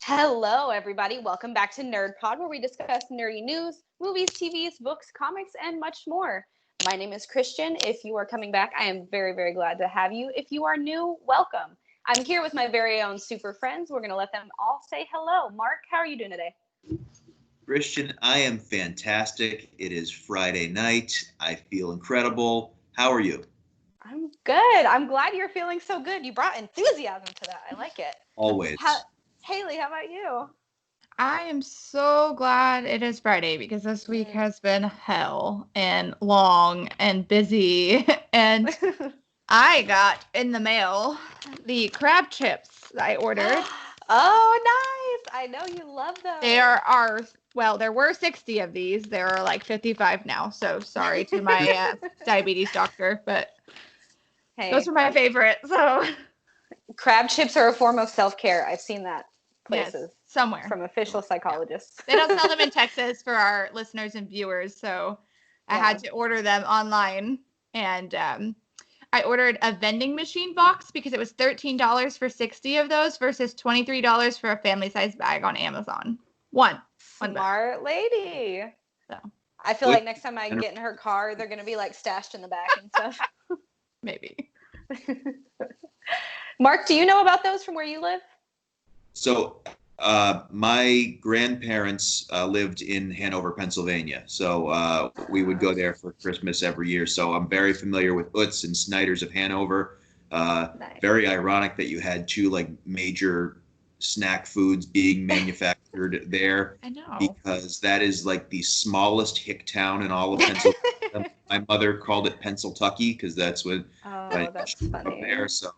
Hello, everybody. Welcome back to Nerd Pod, where we discuss nerdy news, movies, TVs, books, comics, and much more. My name is Christian. If you are coming back, I am very, very glad to have you. If you are new, welcome. I'm here with my very own super friends. We're going to let them all say hello. Mark, how are you doing today? Christian, I am fantastic. It is Friday night. I feel incredible. How are you? I'm good. I'm glad you're feeling so good. You brought enthusiasm to that. I like it. Always. Haley, how about you? I am so glad it is Friday because this week has been hell and long and busy. And I got in the mail the crab chips I ordered. Oh, nice. I know you love those. There were 60 of these. There are like 55 now. So sorry to my diabetes doctor, but those are my favorite. So crab chips are a form of self-care. I've seen that places. Yes, somewhere. From official psychologists. They don't sell them in Texas for our listeners and viewers. So I had to order them online. And I ordered a vending machine box because it was $13 for 60 of those versus $23 for a family size bag on Amazon. One Smart lady. So I feel like next time I get in her car, they're going to be like stashed in the back and stuff. Maybe. Mark, do you know about those from where you live? So my grandparents lived in Hanover, Pennsylvania. So we would go there for Christmas every year. So I'm very familiar with Utz and Snyder's of Hanover. Nice. Very ironic that you had two like major snack foods being manufactured there. I know. Because that is like the smallest hick town in all of Pennsylvania. My mother called it Pennsyltucky because that's what that's funny. there. So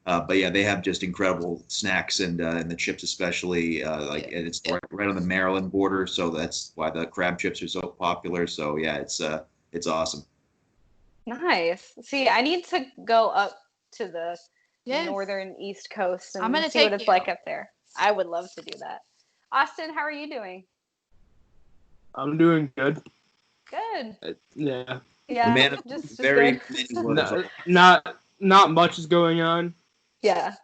but yeah, they have just incredible snacks and the chips especially. And it's right on the Maryland border, so that's why the crab chips are so popular. So yeah, it's awesome. Nice. See, I need to go up to the northern East Coast and see what it's like up there. I would love to do that. Austin, how are you doing? I'm doing good. Good. Yeah. Yeah. Just very good. Not much is going on. Yeah.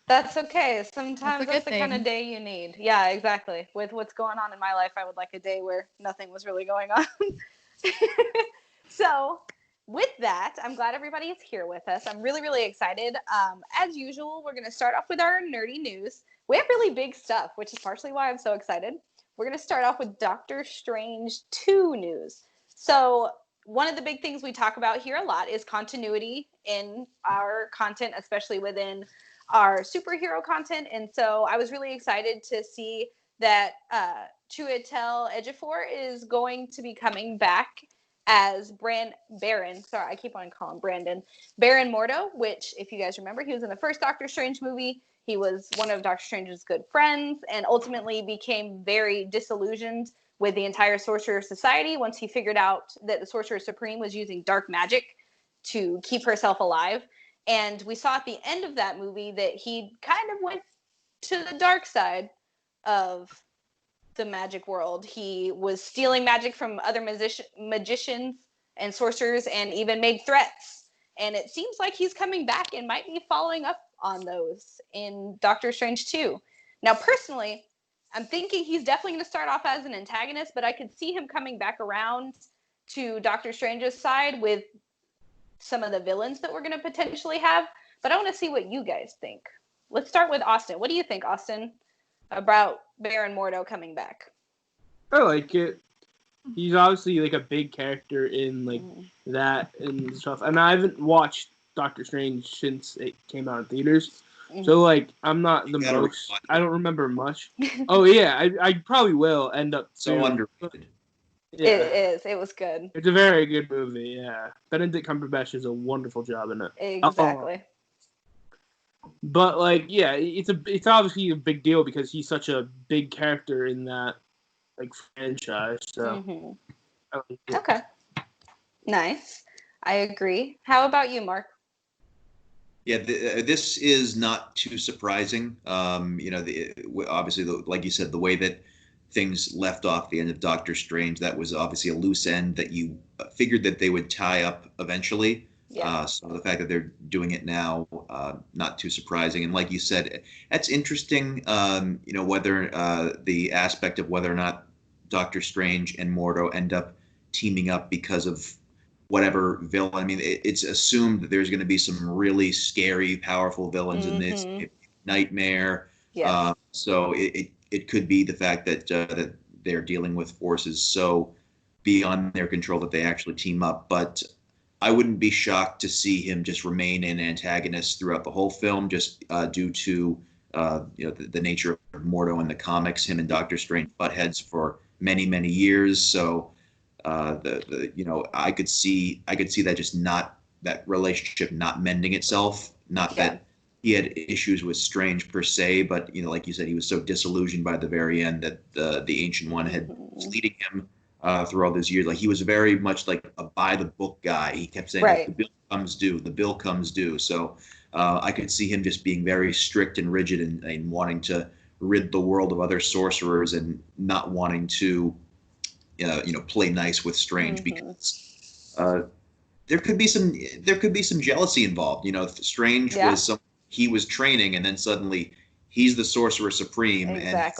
That's okay. Sometimes that's the kind of day you need. Yeah, exactly. With what's going on in my life, I would like a day where nothing was really going on. So, with that, I'm glad everybody is here with us. I'm really, really excited. As usual, we're going to start off with our nerdy news. We have really big stuff, which is partially why I'm so excited. We're going to start off with Doctor Strange 2 news. So, one of the big things we talk about here a lot is continuity in our content, especially within our superhero content. And so I was really excited to see that Chiwetel Ejiofor is going to be coming back as Baron. Sorry, I keep on calling Brandon. Baron Mordo, which, if you guys remember, he was in the first Doctor Strange movie. He was one of Doctor Strange's good friends and ultimately became very disillusioned with the entire Sorcerer Society once he figured out that the Sorcerer Supreme was using dark magic to keep herself alive. And we saw at the end of that movie that he kind of went to the dark side of the magic world. He was stealing magic from other magicians and sorcerers and even made threats. And it seems like he's coming back and might be following up on those in Doctor Strange 2. Now, personally, I'm thinking he's definitely going to start off as an antagonist, but I could see him coming back around to Doctor Strange's side with some of the villains that we're going to potentially have. But I want to see what you guys think. Let's start with Austin. What do you think, Austin, about Baron Mordo coming back? I like it. He's obviously like a big character in like that and stuff. And I haven't watched Doctor Strange since it came out in theaters. So, like, I'm not the most... I don't remember much. Oh, yeah, I probably will end up... So underrated. Yeah. It is. It was good. It's a very good movie, yeah. Benedict Cumberbatch does a wonderful job in it. Exactly. But, like, yeah, it's obviously a big deal because he's such a big character in that, like, franchise, so... Okay. Nice. I agree. How about you, Mark? Yeah, this is not too surprising. Obviously, like you said, the way that things left off the end of Doctor Strange, that was obviously a loose end that you figured that they would tie up eventually. Yeah. So the fact that they're doing it now, not too surprising. And like you said, that's interesting. Whether the aspect of whether or not Doctor Strange and Mordo end up teaming up because of whatever villain. I mean, it's assumed that there's going to be some really scary, powerful villains in this. Nightmare. Yes. So it could be the fact that they're dealing with forces so beyond their control that they actually team up. But I wouldn't be shocked to see him just remain an antagonist throughout the whole film, just due to the nature of Mordo in the comics. Him and Doctor Strange butt heads for many many years, so I could see that just not that relationship not mending itself. Not that he had issues with Strange per se, but like you said, he was so disillusioned by the very end that the Ancient One had was leading him through all those years. Like he was very much like a by the book guy. He kept saying, like, the bill comes due, the bill comes due. So I could see him just being very strict and rigid and wanting to rid the world of other sorcerers and not wanting to, play nice with Strange because there could be some jealousy involved. Strange was he was training, and then suddenly he's the sorcerer supreme, and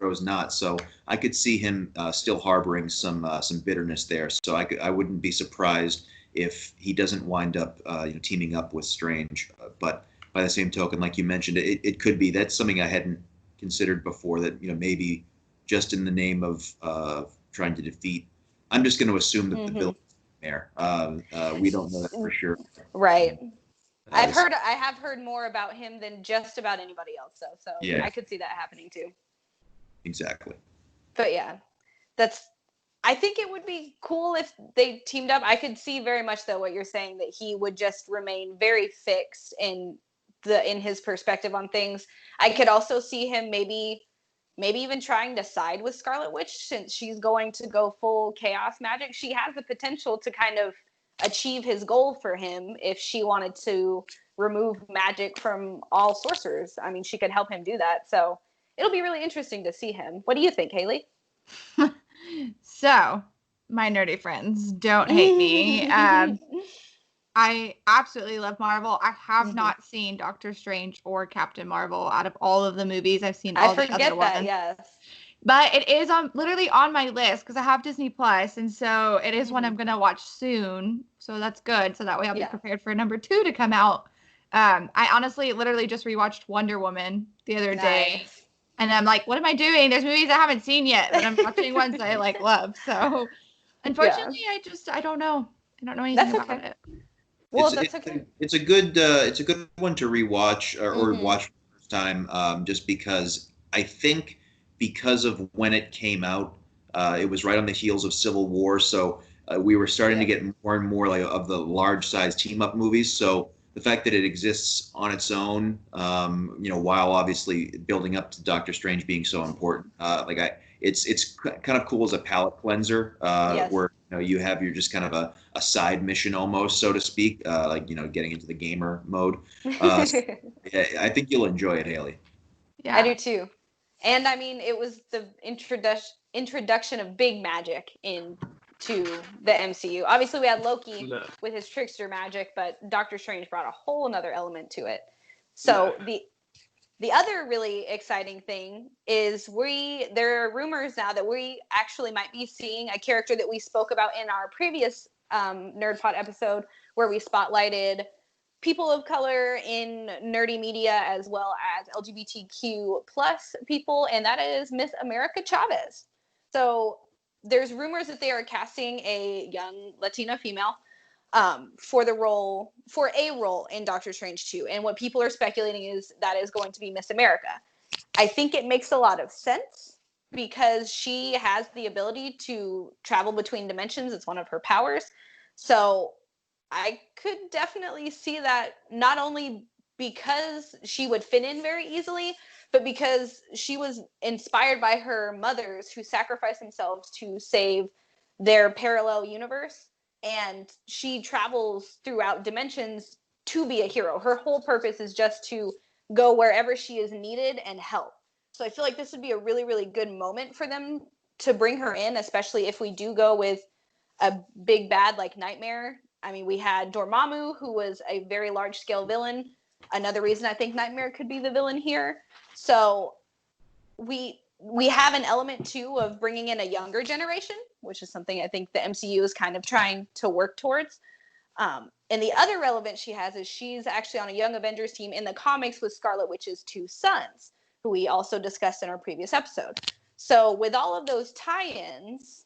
Mordo's not. So I could see him still harboring some bitterness there. So I wouldn't be surprised if he doesn't wind up teaming up with Strange. But by the same token, like you mentioned, it could be that's something I hadn't considered before. That maybe just in the name of trying to defeat. I'm just going to assume that the villain is there. We don't know that for sure. Right. I have heard more about him than just about anybody else, though. So I could see that happening too. Exactly. But yeah, I think it would be cool if they teamed up. I could see very much though what you're saying, that he would just remain very fixed in his perspective on things. I could also see him maybe even trying to side with Scarlet Witch, since she's going to go full chaos magic. She has the potential to kind of achieve his goal for him if she wanted to remove magic from all sorcerers. I mean, she could help him do that. So it'll be really interesting to see him. What do you think, Haley? So, my nerdy friends, don't hate me. I absolutely love Marvel. I have not seen Doctor Strange or Captain Marvel out of all of the movies. I've seen all the other ones. Yes. But it is literally on my list because I have Disney Plus, and so it is one I'm gonna watch soon. So that's good. So that way I'll be prepared for number 2 to come out. I honestly literally just rewatched Wonder Woman the other day. And I'm like, what am I doing? There's movies I haven't seen yet, but I'm watching ones I love. So unfortunately, I don't know. I don't know anything about it. Well, that's okay. It's a good one to rewatch or watch for the first time, just because I think because of when it came out, it was right on the heels of Civil War, so we were starting to get more and more of the large size team up movies. So the fact that it exists on its own, while obviously building up to Doctor Strange being so important, it's kind of cool as a palate cleanser, where you have your just kind of a side mission almost, so to speak, getting into the gamer mode. I think you'll enjoy it, Haley. Yeah, I do too. And I mean, it was the introduction of big magic into the MCU. Obviously, we had Loki with his trickster magic, but Doctor Strange brought a whole another element to it. So the other really exciting thing is there are rumors now that we actually might be seeing a character that we spoke about in our previous NerdPod episode, where we spotlighted people of color in nerdy media as well as LGBTQ plus people, and that is Miss America Chavez. So there's rumors that they are casting a young Latina female for a role in Doctor Strange 2. And what people are speculating is that is going to be Miss America. I think it makes a lot of sense because she has the ability to travel between dimensions. It's one of her powers. So I could definitely see that, not only because she would fit in very easily, but because she was inspired by her mothers who sacrificed themselves to save their parallel universe. And she travels throughout dimensions to be a hero. Her whole purpose is just to go wherever she is needed and help. So I feel like this would be a really, really good moment for them to bring her in, especially if we do go with a big bad like Nightmare. I mean, we had Dormammu, who was a very large-scale villain. Another reason I think Nightmare could be the villain here. So we have an element, too, of bringing in a younger generation, which is something I think the MCU is kind of trying to work towards. And the other relevance she has is she's actually on a Young Avengers team in the comics with Scarlet Witch's two sons, who we also discussed in our previous episode. So with all of those tie-ins,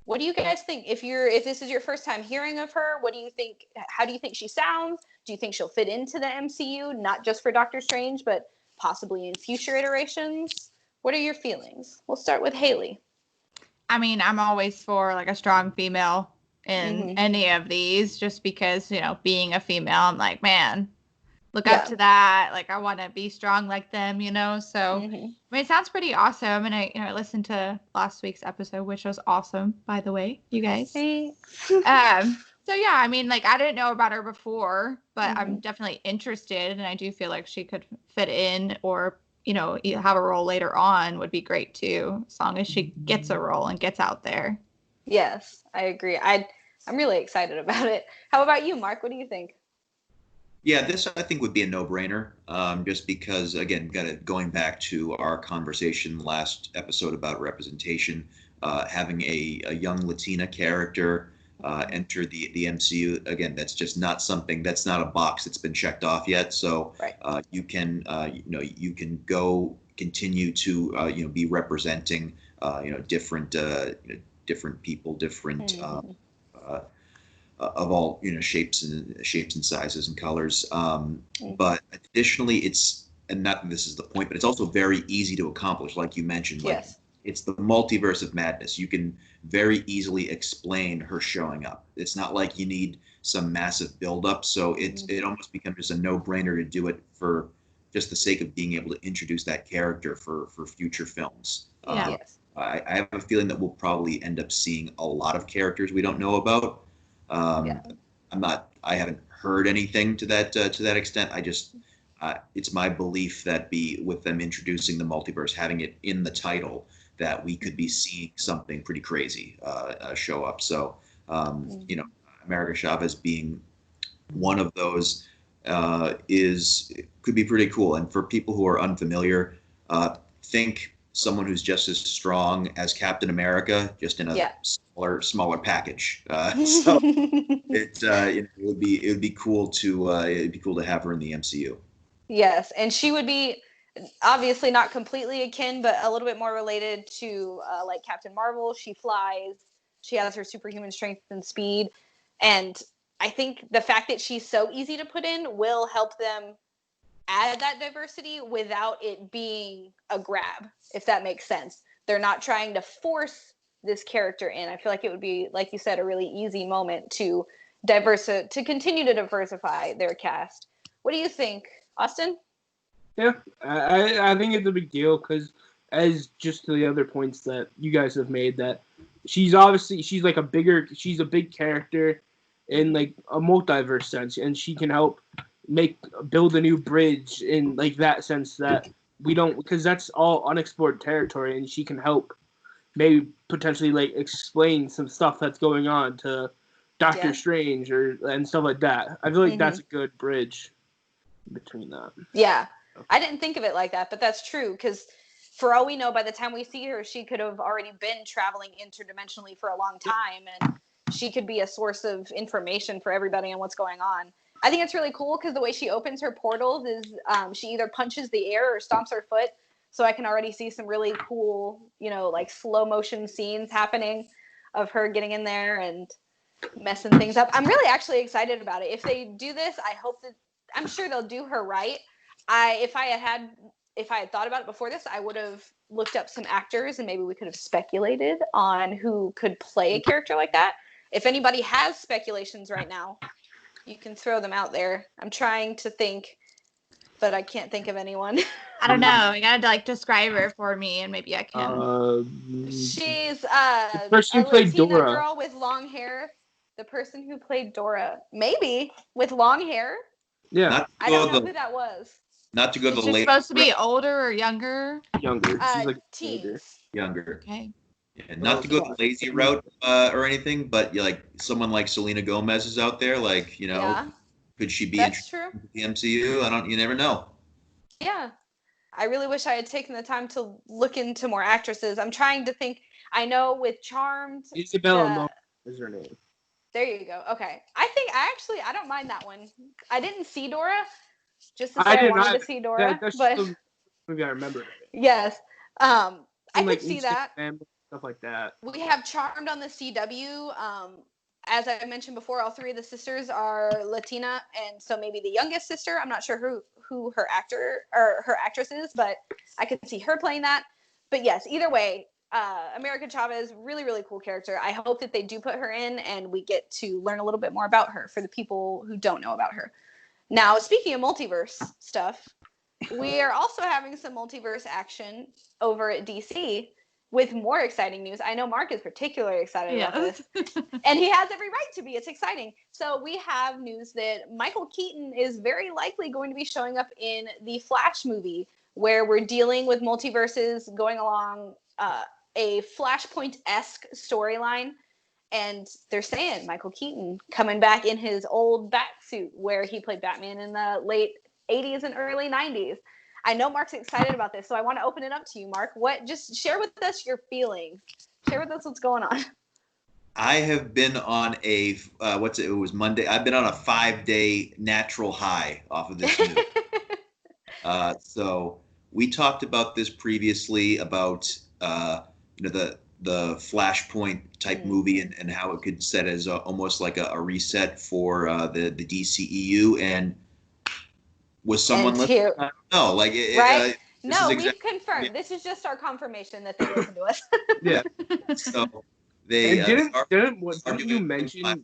what do you guys think? If this is your first time hearing of her, what do you think? How do you think she sounds? Do you think she'll fit into the MCU, not just for Doctor Strange, but possibly in future iterations? What are your feelings? We'll start with Haley. I mean, I'm always for like a strong female in any of these, just because, you know, being a female, I'm like, man, look up to that. Like, I want to be strong like them, you know? So, I mean, it sounds pretty awesome. And I listened to last week's episode, which was awesome, by the way, you guys. Thanks. So, yeah, I mean, like, I didn't know about her before, but I'm definitely interested. And I do feel like she could fit in, or, you know, have a role later on would be great, too, as long as she gets a role and gets out there. Yes, I agree. I'm really excited about it. How about you, Mark? What do you think? Yeah, this I think would be a no-brainer, just because, again, going back to our conversation last episode about representation, having a young Latina character enter the MCU, again, that's just not something, that's not a box that's been checked off yet. So you can go continue to be representing different people, different of all shapes and sizes and colors. But additionally, and not this is the point, but it's also very easy to accomplish, like you mentioned. Like, it's the multiverse of madness. You can very easily explain her showing up. It's not like you need some massive buildup. So it almost becomes just a no-brainer to do it for just the sake of being able to introduce that character for future films. I have a feeling that we'll probably end up seeing a lot of characters we don't know about. I haven't heard anything to that extent. It's my belief that with them introducing the multiverse, having it in the title, that we could be seeing something pretty crazy show up. So, America Chavez being one of those could be pretty cool. And for people who are unfamiliar, think someone who's just as strong as Captain America, just in a smaller package. So it would be cool to have her in the MCU. Yes, and she would be obviously not completely akin, but a little bit more related to like Captain Marvel. She flies. She has her superhuman strength and speed, and I think the fact that she's so easy to put in will help them add that diversity without it being a grab, if that makes sense. They're not trying to force this character in. I feel like it would be, like you said, a really easy moment to continue to diversify their cast. What do you think, Austin? Yeah, I think it's a big deal because, as just to the other points that you guys have made, that she's a big character in like a multiverse sense, and she can help build a new bridge in like that sense that we don't, because that's all unexplored territory, and she can help maybe potentially like explain some stuff that's going on to Doctor Strange and stuff like that. I feel like that's a good bridge between that. Yeah, I didn't think of it like that, but that's true, because for all we know, by the time we see her, she could have already been traveling interdimensionally for a long time, and she could be a source of information for everybody on what's going on. I think it's really cool because the way she opens her portals is she either punches the air or stomps her foot. So I can already see some really cool, like slow motion scenes happening of her getting in there and messing things up. I'm really actually excited about it. If they do this, I'm sure they'll do her right. If I had thought about it before this, I would have looked up some actors and maybe we could have speculated on who could play a character like that. If anybody has speculations right now, you can throw them out there. I'm trying to think, but I can't think of anyone. I don't know. You gotta describe her for me, and maybe I can. She's the person who played Latina Dora. Girl with long hair. The person who played Dora, maybe with long hair. Yeah, I don't know who that was. Not to go to the latest. Supposed to be older or younger? Younger. She's like teens. Younger. Okay. Yeah, not to go the lazy route or anything, but like someone like Selena Gomez is out there. Like, Yeah, could she be that's interested true. in the MCU? You never know. Yeah. I really wish I had taken the time to look into more actresses. I'm trying to think. I know with Charmed, Isabella Mo is her name. there you go. Okay. I don't mind that one. I didn't see Dora, just to say I I didn't. wanted to see Dora. That's but the movie I remember. yes, I Like could see Instant that. Family, stuff like that. We have Charmed on the CW. As I mentioned before, all three of the sisters are Latina, and so maybe the youngest sister. I'm not sure who her actor or her actress is, but I could see her playing that. But yes, either way, America Chavez, really, really cool character. I hope that they do put her in and we get to learn a little bit more about her for the people who don't know about her. Now, speaking of multiverse stuff, we are also having some multiverse action over at DC with more exciting news. I know Mark is particularly excited about this, and he has every right to be. It's exciting. So we have news that Michael Keaton is very likely going to be showing up in the Flash movie, where we're dealing with multiverses going along a Flashpoint-esque storyline. And they're saying Michael Keaton coming back in his old bat suit where he played Batman in the late 80s and early 90s. I know Mark's excited about this, so I want to open it up to you, Mark. Just share with us your feelings. Share with us what's going on. I have been on it was Monday. I've been on a 5-day natural high off of this news. So we talked about this previously about the Flashpoint type movie and how it could set as almost like a reset for the DCEU. And was someone listening? No, like right? No, we've confirmed. This is just our confirmation that they listen to us. Yeah. So they didn't you mention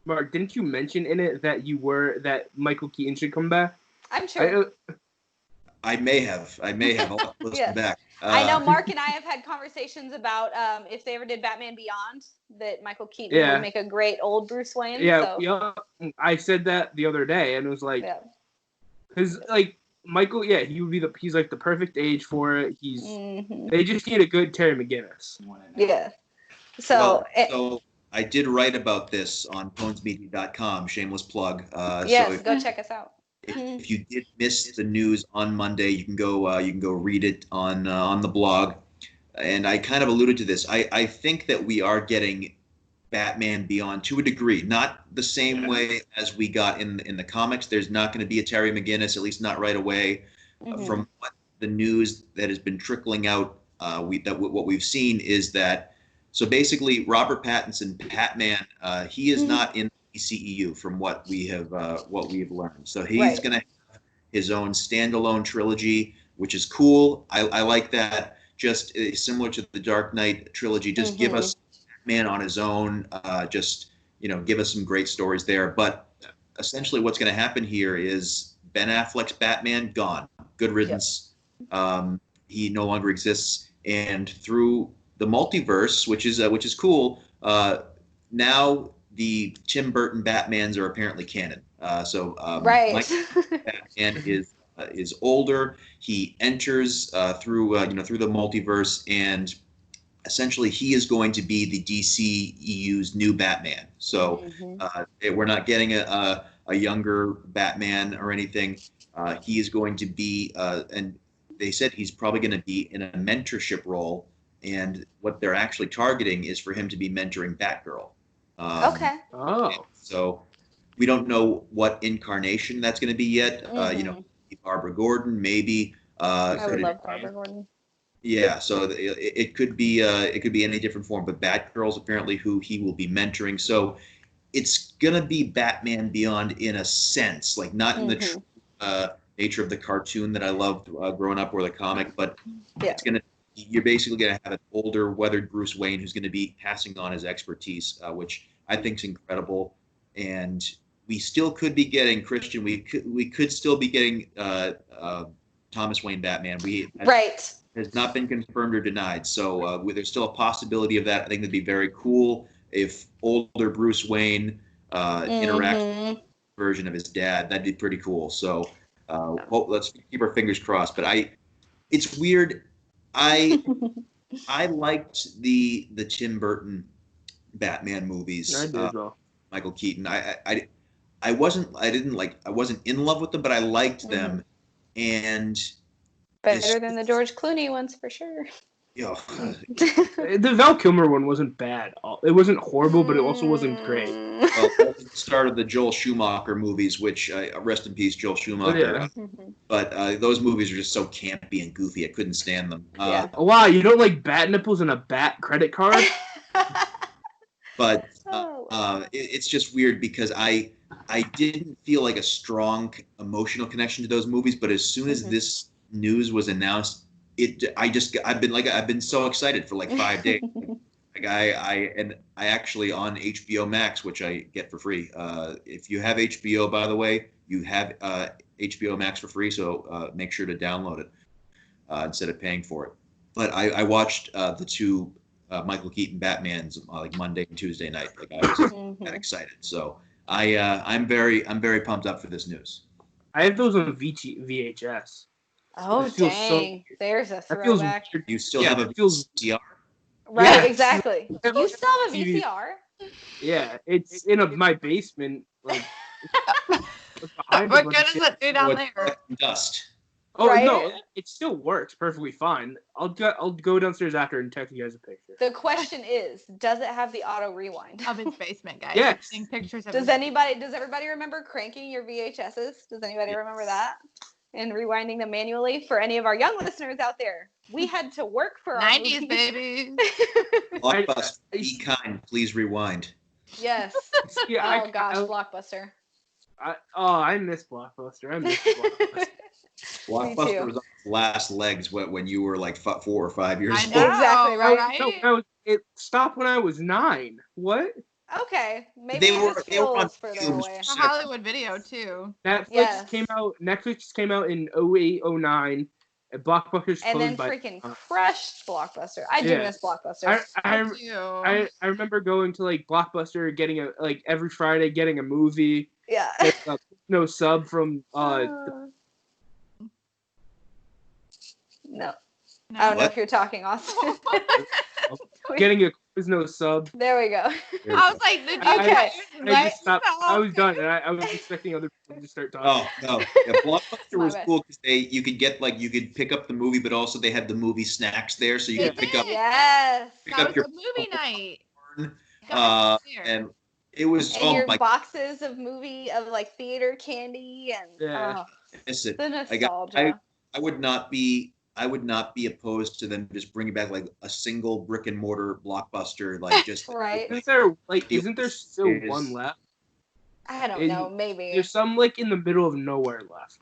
Mark? Didn't you mention in it that Michael Keaton should come back? I'm sure. I may have. I'll listen yes. back. I know Mark and I have had conversations about if they ever did Batman Beyond, that Michael Keaton would make a great old Bruce Wayne. Yeah. I said that the other day, and it was like, because like Michael, he would be he's like the perfect age for it. They just need a good Terry McGinnis. Yeah. So I did write about this on PonesMedia.com. Shameless plug. Yes, go check us out. If you did miss the news on Monday, you can go read it on the blog. And I kind of alluded to this. I think that we are getting Batman Beyond to a degree, not the same way as we got in the comics. There's not going to be a Terry McGinnis, at least not right away. From what the news that has been trickling out, what we've seen is that. So basically, Robert Pattinson, Batman, he is not in the DCEU from what we have learned. So he's going to have his own standalone trilogy, which is cool. I like that. Just similar to the Dark Knight trilogy. Just give us Batman on his own. Give us some great stories there. But essentially, what's going to happen here is Ben Affleck's Batman gone. Good riddance. Yep. He no longer exists, and through the multiverse, which is cool. Now the Tim Burton Batmans are apparently canon. Right. Batman is older. He enters through the multiverse, and essentially he is going to be the DCEU's new Batman. So we're not getting a younger Batman or anything. He is going to be, and they said he's probably going to be in a mentorship role. And what they're actually targeting is for him to be mentoring Batgirl. Okay. So we don't know what incarnation that's going to be yet. Barbara Gordon, maybe. I would love Barbara Gordon. Yeah, so it could be any different form, but Batgirl's apparently who he will be mentoring. So it's gonna be Batman Beyond in a sense, like not in the true nature of the cartoon that I loved growing up or the comic, but you're basically going to have an older, weathered Bruce Wayne who's going to be passing on his expertise, which I think is incredible. And we still could be getting Christian. We could still be getting Thomas Wayne Batman. Has not been confirmed or denied. So there's still a possibility of that. I think that'd be very cool if older Bruce Wayne interacts with the version of his dad. That'd be pretty cool. So let's keep our fingers crossed. But it's weird. I liked the Tim Burton Batman movies. I did as well. Michael Keaton. I wasn't in love with them, but I liked them, and Better than the George Clooney ones for sure. you know, The Val Kilmer one wasn't bad. It wasn't horrible, but it also wasn't great. well, that was the start of the Joel Schumacher movies, which rest in peace, Joel Schumacher. Yeah. But those movies are just so campy and goofy. I couldn't stand them. Yeah. Oh, wow, you don't like bat nipples and a bat credit card? But Oh. it's just weird because I didn't feel like a strong emotional connection to those movies. But as soon as this news was announced, I've been so excited for like 5 days. Like I actually on HBO Max, which I get for free. If you have HBO, by the way, you have HBO Max for free. So make sure to download it instead of paying for it. But I watched the two Michael Keaton Batmans like Monday and Tuesday night. Like I was that excited. So I'm very pumped up for this news. I have those on VHS. Oh, That feels dang. There's a That feels throwback. weird. You still Yeah, have a it feels- VCR? Right, Yes. exactly. You still have a TV. VCR? Yeah, it's in my basement. Like, behind What a bunch good of does shit. it do down With there? dust. Oh Right? no, it still works perfectly fine. I'll go downstairs after and text you guys a picture. The question is, does it have the auto rewind? Of his basement, guys. Yes. Seeing pictures of Does his- everybody remember cranking your VHSs? Does anybody remember that? And rewinding them manually? For any of our young listeners out there, we had to work for our 90s, movies. baby. Blockbuster, be kind. Please rewind. Yes. Yeah, Oh gosh, Blockbuster. I miss Blockbuster. I miss Blockbuster. Blockbuster was on its last legs when you were like 4 or 5 years I old. know, Exactly right. No, it stopped when I was 9. What? Okay, maybe They it were- just they were on feels further fumes. away. A Hollywood video, too. Netflix Yes. came out. Netflix came out in 08, 09. And Blockbuster's And then closed by. freaking crushed Blockbuster. I do Yeah. miss Blockbuster. I remember going to like Blockbuster, getting every Friday getting a movie. Yeah. No sub from No. I don't know What? if you're talking, Austin. getting a no sub. There we go. I was like, did you Okay. guys I let just stopped. yourself? I was done, and I was expecting other people to start talking. Oh no! Yeah, Blockbuster My was bad. cool because you could pick up the movie, but also they had the movie snacks there, so you They could pick up Yes. pick That up was your a movie night. popcorn, Got it there. and it was And oh your my boxes of like theater candy and Yeah. oh, goodness, it. the I got- nostalgia. I would not be opposed to them just bringing back like a single brick and mortar Blockbuster, like just Right. Isn't there still Is- one left? I don't in- know. Maybe There's some like in the middle of nowhere left.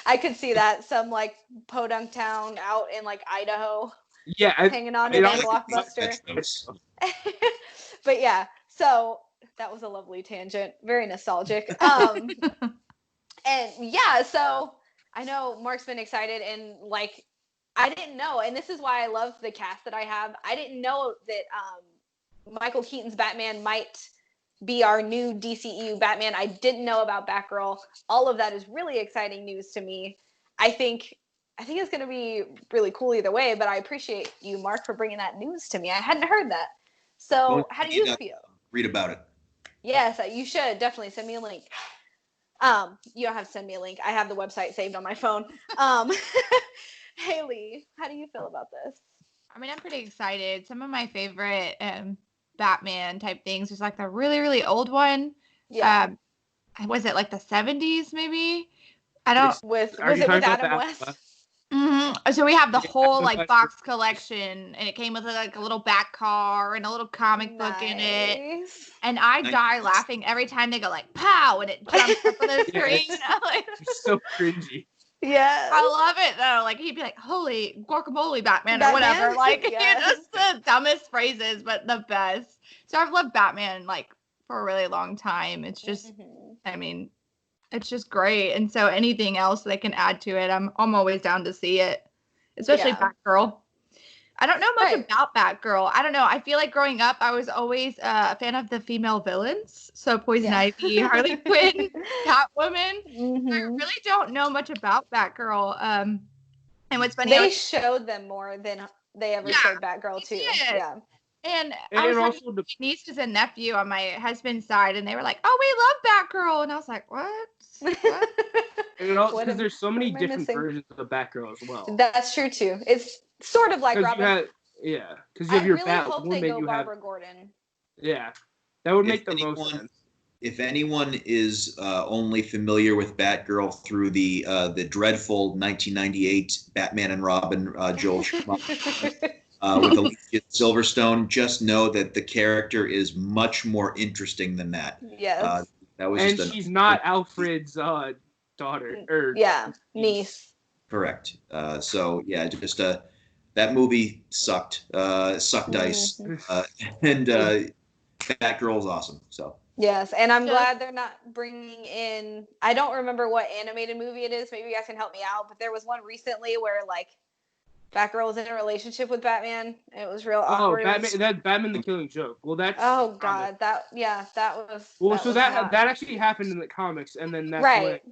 I could see that some like podunk town out in like Idaho Yeah, hanging on I to don't that like Blockbuster. those. But yeah, so that was a lovely tangent, very nostalgic. And yeah, so I know Mark's been excited, and like I didn't know, and this is why I love the cast that I have. I didn't know that Michael Keaton's Batman might be our new DCEU Batman. I didn't know about Batgirl. All of that is really exciting news to me. I think it's going to be really cool either way, but I appreciate you, Mark, for bringing that news to me. I hadn't heard that. So Don't how do you you not- feel? Read about it. Yes, you should definitely send me a link. You don't have to send me a link. I have the website saved on my phone. Haley, how do you feel about this? I mean, I'm pretty excited. Some of my favorite Batman type things was like the really, really old one. Yeah, Was it like the 70s maybe? I don't. was Are you it with talking about Adam the West? So we have the Yeah, whole Adam like West box was- collection, and it came with like a little back car and a little comic book in it. Nice. And I Nice. die laughing every time they go like pow and it jumps up on the Yeah, screen. I'm like, It's so cringy. Yes. I love it though. Like he'd be like, "Holy guacamole, Batman," or Batman? whatever. Like Yes. just the dumbest phrases, but the best. So I've loved Batman like for a really long time. It's just, Mhm. I mean, it's just great. And so anything else they can add to it, I'm always down to see it. Especially Yeah. Batgirl. I don't know much Right. about Batgirl. I don't know. I feel like growing up, I was always a fan of the female villains. So Poison Yeah. Ivy, Harley Quinn, Catwoman. I Mhm. really don't know much about Batgirl. And what's funny, They showed them more than they ever Yeah, showed Batgirl we too. did. Yeah. And I And was talking also to the my nieces and nephew on my husband's side, and they were like, "Oh, we love Batgirl," and I was like, "What? What?" because there's so many am I different missing? versions of Batgirl as well. That's true too. It's sort of like Because you Robin. have because you have I your really hope they Batwoman, go you have Barbara Gordon. yeah, that would make If the most anyone, sense. if anyone is only familiar with Batgirl through the dreadful 1998 Batman and Robin Joel Schumacher with Alicia Silverstone, just know that the character is much more interesting than that. Yes. That was And just she's not Alfred's daughter or Yeah, niece. correct. So yeah, just that movie sucked. Sucked dice. Mhm. And Batgirl's awesome. So Yes, and I'm Just- glad they're not bringing in. I don't remember what animated movie it is. Maybe you guys can help me out. But there was one recently where like Batgirl was in a relationship with Batman. And it was real oh, awkward. Batman, that Batman the Killing Joke. Well, that's Oh comic. God, that was. Well, that so was that not- actually happened in the comics, and then that's when right.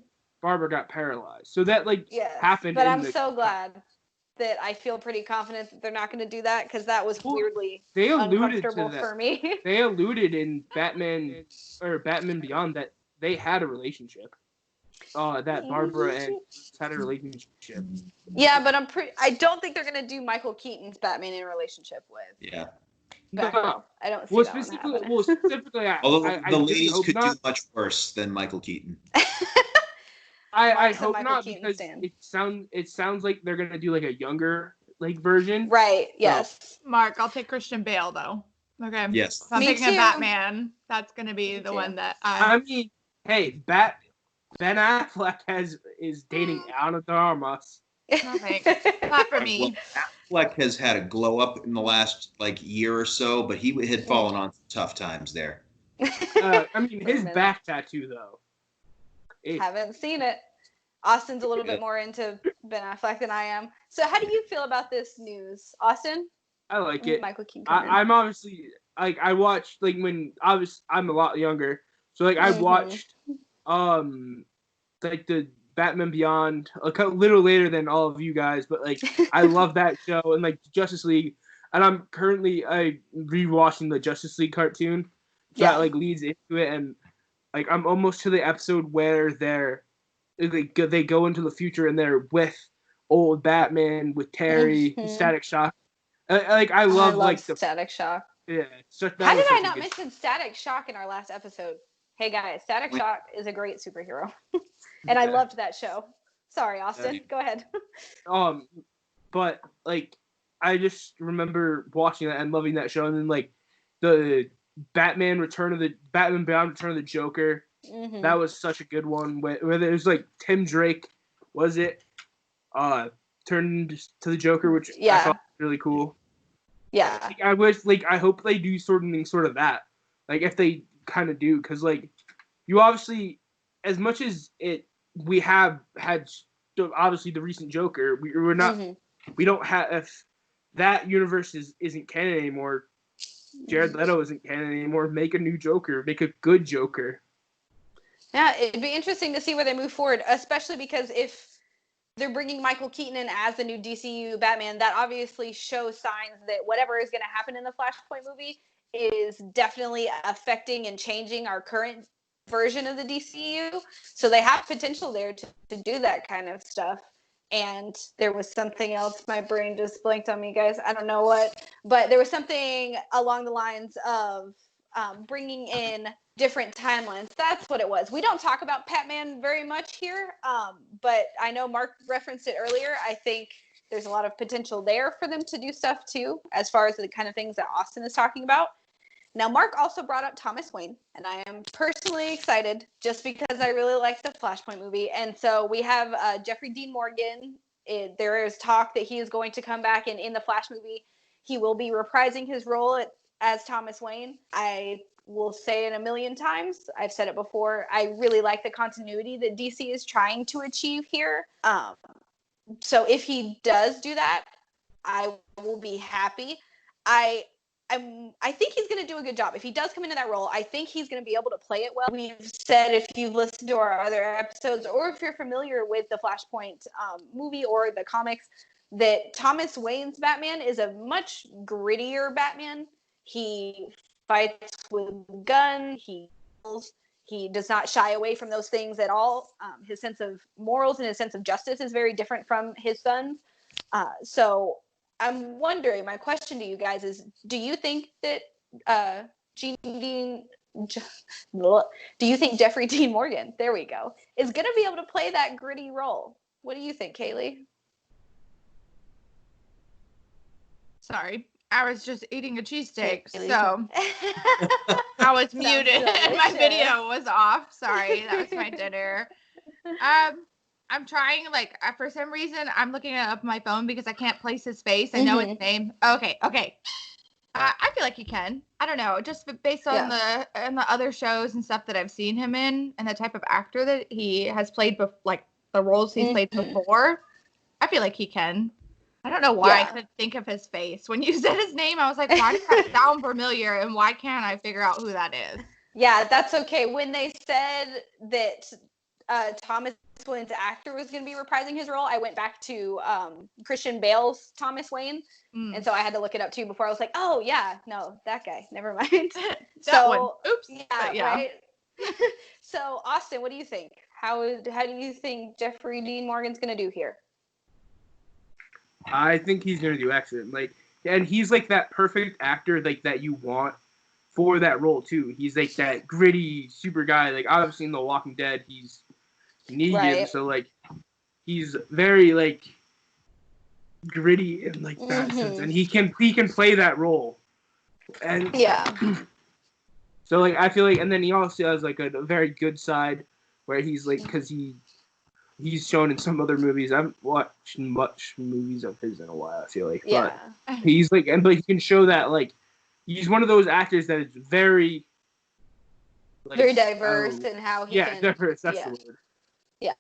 Barbara got paralyzed. So that Yes, happened. but in I'm the so glad that I feel pretty confident that they're not going to do that because that was Well, weirdly they alluded to uncomfortable that. for me. They alluded in Batman or Batman Beyond that they had a relationship. That Barbara and Bruce had a relationship. Yeah, but I don't think they're going to do Michael Keaton's Batman in a relationship with yeah. Batgirl. No. I don't see Well, that one specifically, happening. Although I the really ladies hope could do not. much worse than Michael Keaton. I Mark's a hope Michael not Keaton because stan. it sounds like they're gonna do like a younger version. Right, yes. Mark, I'll take Christian Bale though. Okay. Yes. If I'm Me picking too. a Batman, that's gonna be Me the too. one that I mean, hey, Ben Affleck is dating Ana de Armas. No thanks. Not for me. Well, Affleck has had a glow up in the last year or so, but he had fallen on some tough times there. I mean, Wait a his minute. back tattoo though. Haven't seen it. Austin's a little Yeah. bit more into Ben Affleck than I am. So how do you feel about this news, Austin? I like it. Michael Keaton. come in. I'm obviously I watched when I'm a lot younger, so I Mhm. watched the Batman Beyond little later than all of you guys, but I love that show and Justice League, and I'm currently rewatching the Justice League cartoon that leads into it, and I'm almost to the episode where they go into the future and they're with old Batman with Terry, Mhm. Static Shock. I love the Static Shock. yeah. How did I not mention Static Shock in our last episode? Hey guys, Static Shock is a great superhero, and I loved that show. Sorry, Austin. Go ahead. But I just remember watching that and loving that show, and then the Batman Beyond Return of the Joker. Mhm. That was such a good one. Where there was Tim Drake, was it? Turned to the Joker, which I thought was really cool. Yeah. I wish I hope they do something sort of that. If they kind of do, because you obviously, as much as we have had obviously the recent Joker, we're not we don't have, if that universe isn't canon anymore. Jared Leto isn't canon anymore. Make a new Joker. Make a good Joker. Yeah, it'd be interesting to see where they move forward, especially because if they're bringing Michael Keaton in as the new DCU Batman, that obviously shows signs that whatever is going to happen in the Flashpoint movie is definitely affecting and changing our current version of the DCU. So they have potential there to do that kind of stuff. And there was something else. My brain just blanked on me, guys. I don't know what. But there was something along the lines of bringing in different timelines. That's what it was. We don't talk about Batman very much here, but I know Mark referenced it earlier. I think there's a lot of potential there for them to do stuff too, as far as the kind of things that Austin is talking about. Now, Mark also brought up Thomas Wayne, and I am personally excited just because I really like the Flashpoint movie. And so we have Jeffrey Dean Morgan. There is talk that he is going to come back, and in the Flash movie, he will be reprising his role as Thomas Wayne. I will say it a million times. I've said it before. I really like the continuity that DC is trying to achieve here. So if he does do that, I will be happy. I think he's going to do a good job. If he does come into that role, I think he's going to be able to play it well. We've said, if you've listened to our other episodes, or if you're familiar with the Flashpoint movie or the comics, that Thomas Wayne's Batman is a much grittier Batman. He fights with a gun. He does not shy away from those things at all. His sense of morals and his sense of justice is very different from his son's. So I'm wondering, my question to you guys is, do you think that do you think Jeffrey Dean Morgan, there we go, is going to be able to play that gritty role? What do you think, Kaylee? Sorry, I was just eating a cheesesteak, Kaylee. so I was muted and my delicious. video was off. Sorry, that was my dinner. I'm trying, like, for some reason, I'm looking it up on my phone because I can't place his face. I know his name. Okay. I feel like he can. I don't know, just based on the other shows and stuff that I've seen him in, and the type of actor that he has played, like the roles he's played before. I feel like he can. I don't know why I couldn't think of his face. When you said his name, I was like, why does that sound familiar, and why can't I figure out who that is? Yeah, that's okay. When they said that Thomas Wayne's actor was going to be reprising his role, I went back to Christian Bale's Thomas Wayne, and so I had to look it up too before. I was like, oh yeah, no, that guy. Never mind. One. Oops. Yeah, right. So Austin, what do you think? How do you think Jeffrey Dean Morgan's going to do here? I think he's gonna do excellent. Like, and he's like that perfect actor, like that you want for that role too. He's like that gritty, super guy. Like, obviously in The Walking Dead, he's Negan, right. So like, he's very like gritty in like that sense, and he can play that role. And so like, I feel like, and then he also has like a very good side where he's like, because he's shown in some other movies. I haven't watched much movies of his in a while, I feel like. Yeah. But he's like, but he can show that, like, he's one of those actors that is very, like, very diverse in how he can. Yeah, diverse. That's the word. Yeah.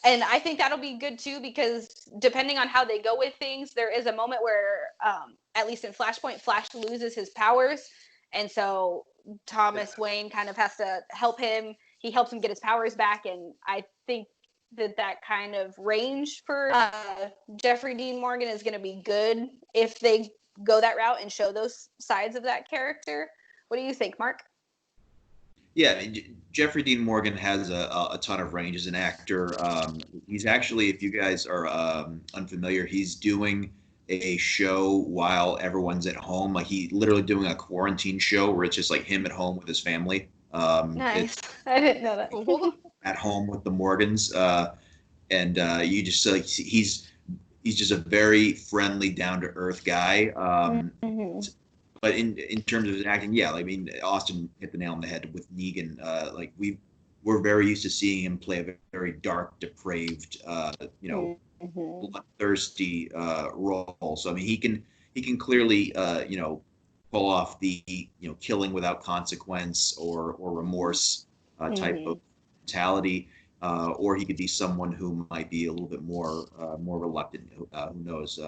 And I think that'll be good too, because depending on how they go with things, there is a moment where, at least in Flashpoint, Flash loses his powers. And so Thomas Wayne kind of has to help him. He helps him get his powers back. And I think that kind of range for Jeffrey Dean Morgan is going to be good if they go that route and show those sides of that character. What do you think, Mark? Yeah, Jeffrey Dean Morgan has a ton of range as an actor. He's actually, if you guys are unfamiliar, he's doing a show while everyone's at home. Like, he's literally doing a quarantine show where it's just like him at home with his family. Nice. I didn't know that. At home with the Morgans, and you just like he's just a very friendly, down to earth guy. But in terms of his acting, yeah, I mean, Austin hit the nail on the head with Negan. Like, we're very used to seeing him play a very dark, depraved, bloodthirsty role. So I mean, he can clearly pull off the killing without consequence or remorse type of mentality, or he could be someone who might be a little bit more reluctant. Who knows?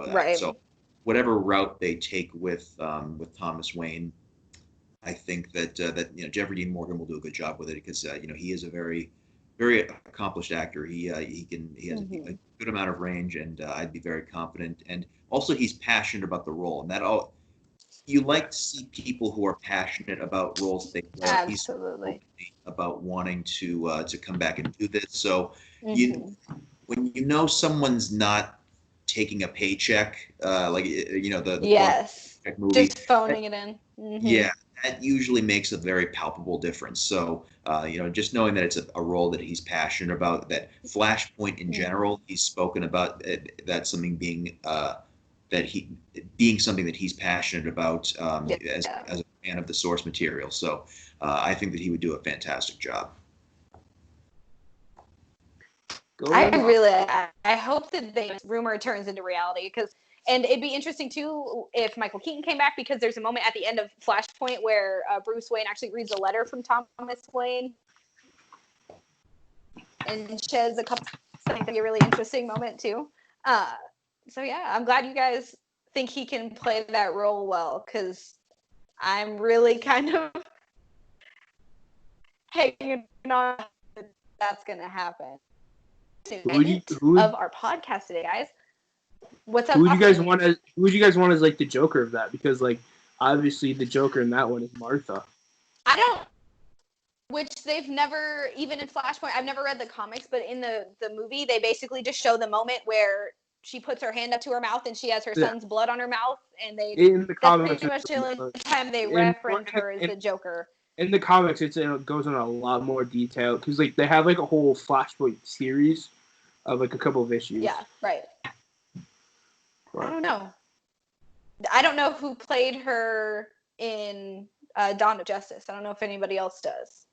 Right. So whatever route they take with Thomas Wayne, I think that Jeffrey Dean Morgan will do a good job with it, because he is a very, very accomplished actor. He has a good amount of range, and I'd be very confident. And also, he's passionate about the role, and that all. You like to see people who are passionate about roles they play. Absolutely. He's about wanting to come back and do this. So when someone's not taking a paycheck, the yes, movie, just phoning it in. Yeah, that usually makes a very palpable difference. So just knowing that it's a role that he's passionate about, that Flashpoint in general, he's spoken about that something being something that he's passionate about as a fan of the source material. So I think that he would do a fantastic job. I hope that the rumor turns into reality, and it'd be interesting too if Michael Keaton came back, because there's a moment at the end of Flashpoint where Bruce Wayne actually reads a letter from Thomas Wayne and says a couple. I think that'd be a really interesting moment too. So yeah, I'm glad you guys think he can play that role well, because I'm really kind of hanging on that that's going to happen. of our podcast today, guys. What's up? Who would you guys Austin? want as? Who would you guys want as like the Joker of that? Because like obviously the Joker in that one is Martha. I don't. Which they've never, even in Flashpoint, I've never read the comics, but in the movie, they basically just show the moment where she puts her hand up to her mouth and she has her son's blood on her mouth, and they In the comics, that's pretty much the only time they reference her as the Joker. In the comics, it goes on a lot more detail because like they have like a whole Flashpoint series of like a couple of issues. Yeah, right. I don't know. I don't know who played her in Dawn of Justice. I don't know if anybody else does.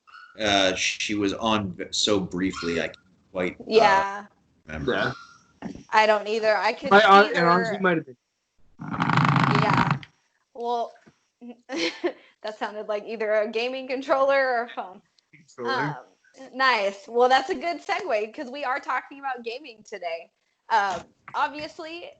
She was on so briefly, I can't quite remember. Yeah. I don't either. I could And see her. honestly, might have been. Yeah. Well, that sounded like either a gaming controller or a phone. Nice. Well, that's a good segue because we are talking about gaming today. Obviously,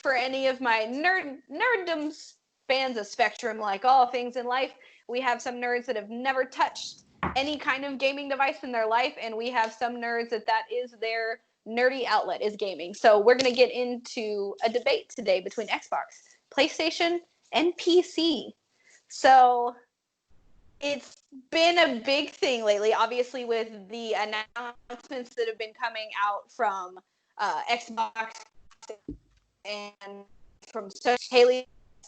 for any of my nerddoms fans of Spectrum, like all things in life, we have some nerds that have never touched any kind of gaming device in their life, and we have some nerds that is their nerdy outlet is gaming. So we're going to get into a debate today between Xbox, PlayStation, and PC. So it's been a big thing lately, obviously, with the announcements that have been coming out from Xbox and from Haley,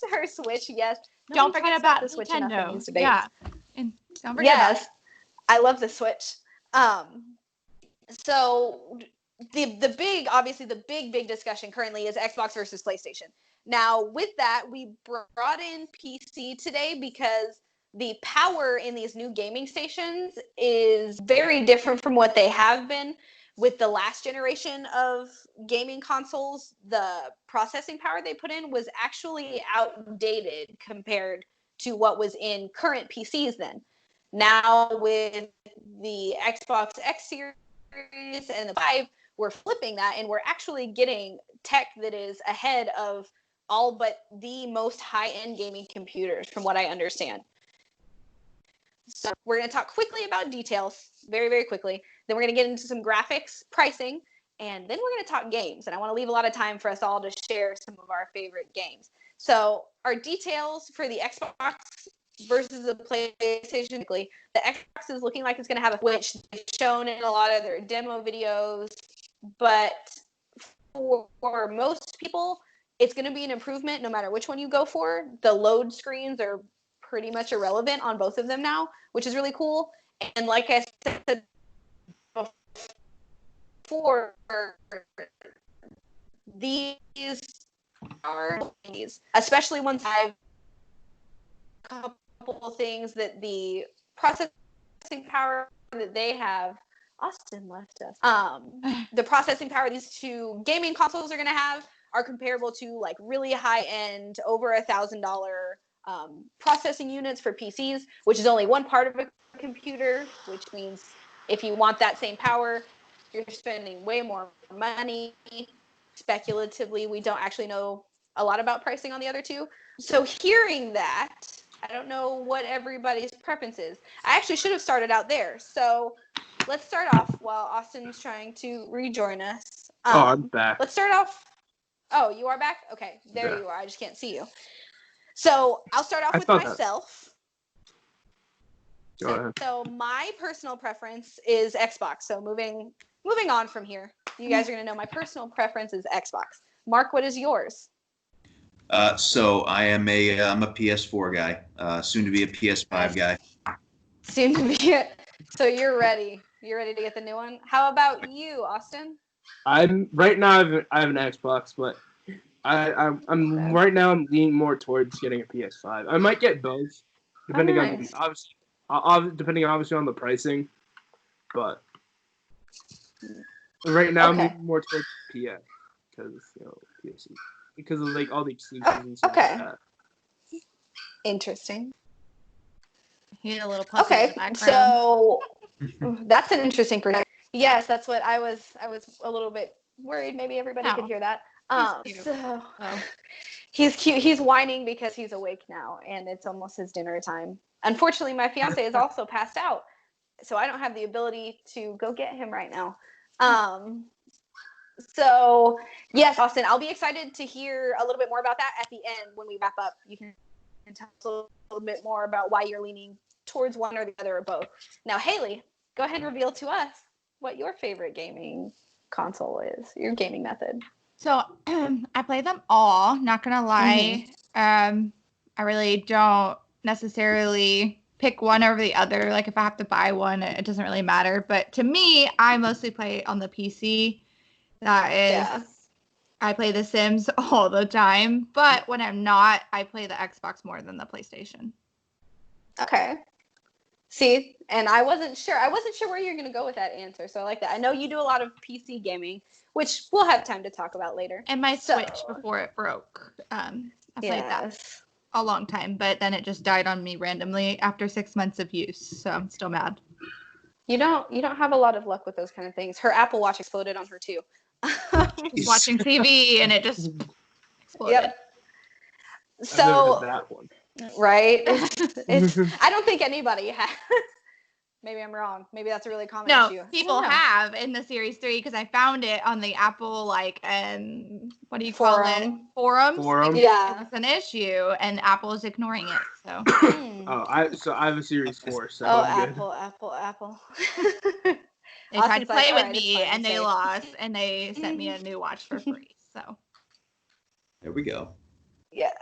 her Switch. Yes, Don't forget about the Switch enough in these Nintendo. debates. Yeah, and don't forget Yes, I love the Switch. So the big discussion currently is Xbox versus PlayStation. Now, with that, we brought in PC today because the power in these new gaming stations is very different from what they have been. With the last generation of gaming consoles, the processing power they put in was actually outdated compared to what was in current PCs then. Now, with the Xbox X Series and the 5, we're flipping that, and we're actually getting tech that is ahead of all but the most high-end gaming computers, from what I understand. So we're going to talk quickly about details, very, very quickly. Then we're going to get into some graphics, pricing, and then we're going to talk games. And I want to leave a lot of time for us all to share some of our favorite games. So our details for the Xbox versus the PlayStation, the Xbox is looking like it's going to have a Switch. They've shown in a lot of their demo videos, but for most people, it's going to be an improvement no matter which one you go for. The load screens are pretty much irrelevant on both of them now, which is really cool. And like I said before, these are especially once I've a couple of things that the processing power that they have. Austin left us. The processing power these two gaming consoles are going to have are comparable to like really high end, over $1,000 processing units for PCs, which is only one part of a computer, which means if you want that same power, you're spending way more money. Speculatively, we don't actually know a lot about pricing on the other two. So hearing that, I don't know what everybody's preference is. I actually should have started out there. So let's start off while Austin's trying to rejoin us. I'm back. Let's start off. Oh, you are back? Okay, there you are. I just can't see you. So I'll start off with myself. Go ahead. So my personal preference is Xbox. So moving on from here, you guys are going to know my personal preference is Xbox. Mark, what is yours? So I'm a PS4 guy, soon to be a PS5 guy. Soon to be it. So you're ready. You're ready to get the new one. How about you, Austin? I'm right now. I have an Xbox, but I'm right now. I'm leaning more towards getting a PS5. I might get both, depending on obviously on the pricing. But right now I'm leaning more towards PS because of like all the exclusives and stuff like that. Interesting. He's a little puppy. Okay, so that's an interesting perspective. Yes, that's what I was a little bit worried. Maybe everybody could hear that. He's cute. He's whining because he's awake now, and it's almost his dinner time. Unfortunately, my fiance is also passed out, so I don't have the ability to go get him right now. So, yes, Austin, I'll be excited to hear a little bit more about that at the end when we wrap up. You can tell us a little bit more about why you're leaning towards one or the other or both. Now, Haley, go ahead and reveal to us what your favorite gaming console is, your gaming method. So I play them all, not gonna lie. I really don't necessarily pick one over the other. Like if I have to buy one, it doesn't really matter. But to me, I mostly play on the PC. That is, I play The Sims all the time. But when I'm not, I play the Xbox more than the PlayStation. Okay. See, and I wasn't sure where you're going to go with that answer. So I like that. I know you do a lot of PC gaming, which we'll have time to talk about later. And my Switch before it broke. I played that a long time, but then it just died on me randomly after 6 months of use. So I'm still mad. You don't have a lot of luck with those kind of things. Her Apple Watch exploded on her too. Just watching TV and it just exploded. Yep. So I've never had that one. Right? I don't think anybody has. Maybe I'm wrong. Maybe that's a really common issue. No, people have in the Series 3 because I found it on the Apple, what do you call it? Forums. Yeah. It's an issue, and Apple is ignoring it. So. I have a Series 4, so I'm good. Apple. They tried to play with me, and they lost, and they sent me a new watch for free. So. There we go. Yes.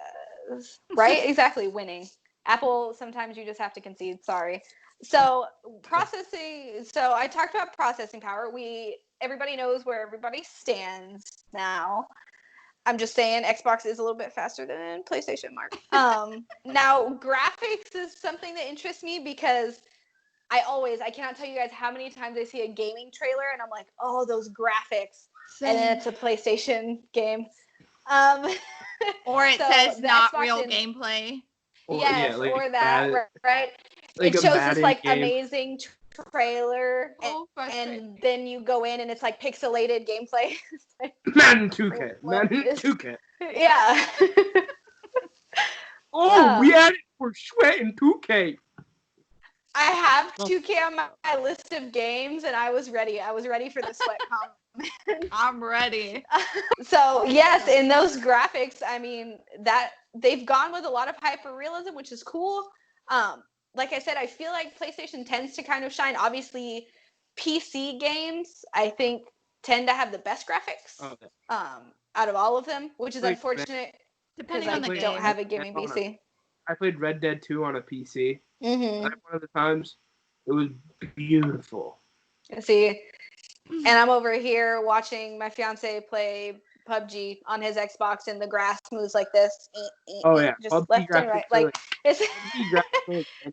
Right? Exactly. Winning. Apple, sometimes you just have to concede. Sorry. So processing. So I talked about processing power. Everybody knows where everybody stands now. I'm just saying Xbox is a little bit faster than PlayStation, Mark. Now graphics is something that interests me because I cannot tell you guys how many times I see a gaming trailer and I'm like, oh, those graphics. Same. And then it's a PlayStation game. Or it says not real gameplay. Or that, right? It shows this amazing trailer, and then you go in and it's like pixelated gameplay. Madden 2K. Madden 2K. Yeah. We added for sweat in 2K. I have 2K on my list of games, and I was ready. I was ready for the sweat comment. I'm ready. So yes, in those graphics, I mean that they've gone with a lot of hyper-realism, which is cool. Like I said, I feel like PlayStation tends to kind of shine. Obviously, PC games, I think, tend to have the best graphics out of all of them, which is unfortunate depending on the game. I don't have a gaming PC. I played Red Dead 2 on a PC. Mm-hmm. One of the times, it was beautiful. See, and I'm over here watching my fiance play PUBG on his Xbox, and the grass moves like this. Oh yeah, just PUBG left and right. Like it's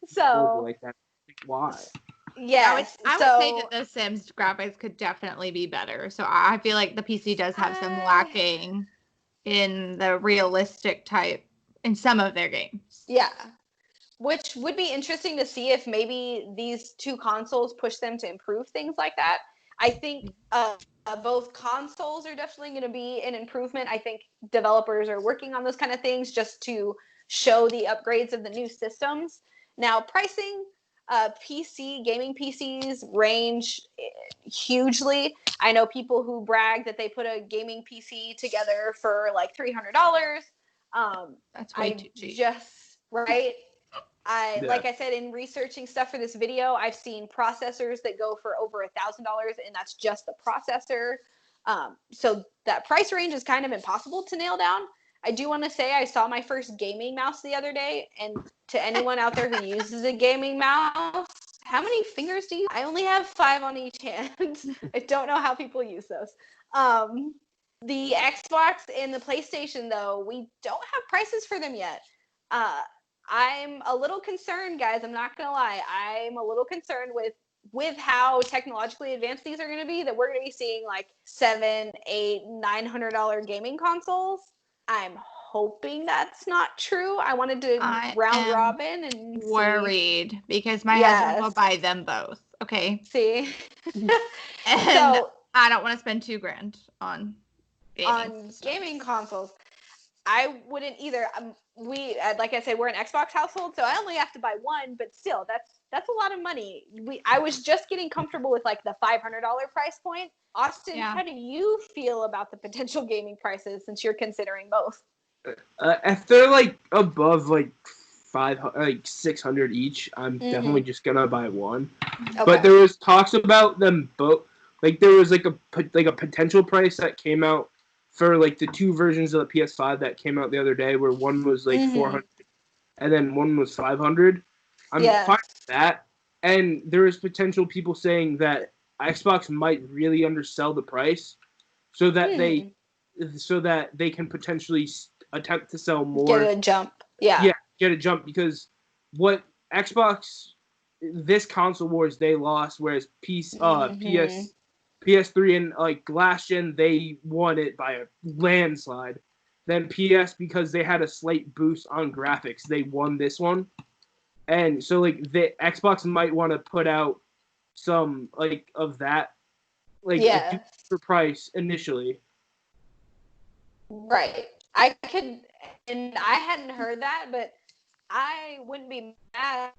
so like that. Why? Yeah, I would say that the Sims graphics could definitely be better. So I feel like the PC does have some lacking in the realistic type in some of their games. Yeah. Which would be interesting to see if maybe these two consoles push them to improve things like that. I think both consoles are definitely going to be an improvement. I think developers are working on those kind of things just to show the upgrades of the new systems. Now, pricing, gaming PCs range hugely. I know people who brag that they put a gaming PC together for like $300. That's way too cheap. Right? Like I said, in researching stuff for this video, I've seen processors that go for over $1,000, and that's just the processor. So that price range is kind of impossible to nail down. I do want to say I saw my first gaming mouse the other day, and to anyone out there who uses a gaming mouse, how many fingers do you? I only have 5 on each hand. I don't know how people use those. The Xbox and the PlayStation, though, we don't have prices for them yet. I'm a little concerned, guys. I'm not gonna lie. I'm a little concerned with how technologically advanced these are going to be, that we're going to be seeing like $700, $800, $900 gaming consoles. I'm hoping that's not true. I wanted to round robin and worried because my husband will buy them both. Okay. See, and so I don't want to spend $2,000 on gaming consoles. I wouldn't either. Like I said, we're an Xbox household, so I only have to buy one, but still, that's that's a lot of money. I was just getting comfortable with like the $500 price point. Austin, Yeah. how do you feel about the potential gaming prices since you're considering both? If they're like above like 600 each, I'm definitely just gonna buy one. Okay. But there was talks about them both. Like there was like a potential price that came out for like the two versions of the PS5 that came out the other day, where one was like 400 and then one was 500. I'm fine with that. And there was potential people saying that Xbox might really undersell the price, so that they can potentially attempt to sell more. Get a jump. Yeah, get a jump, because what Xbox, this console wars they lost, whereas PS3 and like last gen they won it by a landslide. Then PS, because they had a slight boost on graphics, they won this one. And so like the Xbox might want to put out some like of that, like a cheaper price initially. Right. I could, and I hadn't heard that, but I wouldn't be mad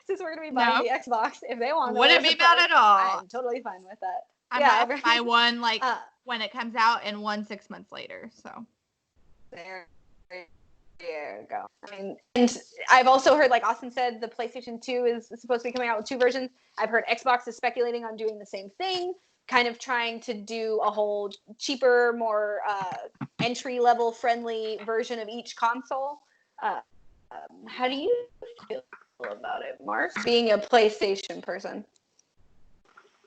since we're gonna be buying the Xbox. If they want, wouldn't be mad at all. I'm totally fine with that. I'm about to buy one like when it comes out, and one 6 months later. So there you go. I mean, and I've also heard, like Austin said, the PlayStation 2 is supposed to be coming out with two versions. I've heard Xbox is speculating on doing the same thing, kind of trying to do a whole cheaper, more entry-level friendly version of each console. How do you feel about it, Mark, being a PlayStation person?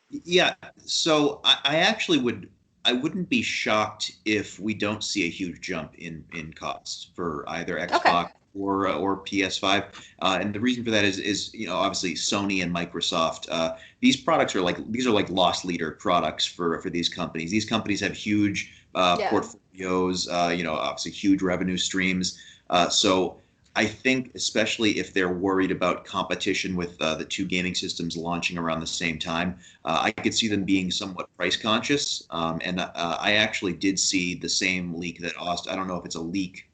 Yeah, so I actually wouldn't be shocked if we don't see a huge jump in costs for either Xbox or PS5. And the reason for that is obviously Sony and Microsoft. These products are like loss leader products for these companies. These companies have huge portfolios, obviously huge revenue streams. So I think, especially if they're worried about competition with the two gaming systems launching around the same time, I could see them being somewhat price conscious. And I actually did see the same leak that Austin, I don't know if it's a leak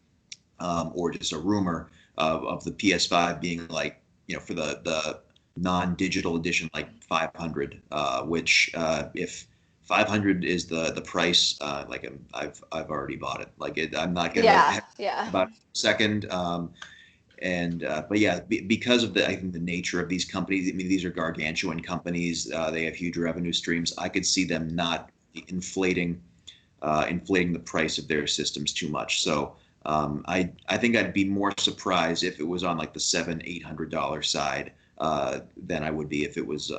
or just a rumor of the PS5 being like, for the non-digital edition, like 500, which if 500 is the price, like I've already bought it. Like I'm not gonna about a second. But yeah, because of I think the nature of these companies, I mean, these are gargantuan companies. They have huge revenue streams. I could see them not inflating the price of their systems too much. So I think I'd be more surprised if it was on like the $700-800 side than I would be if it was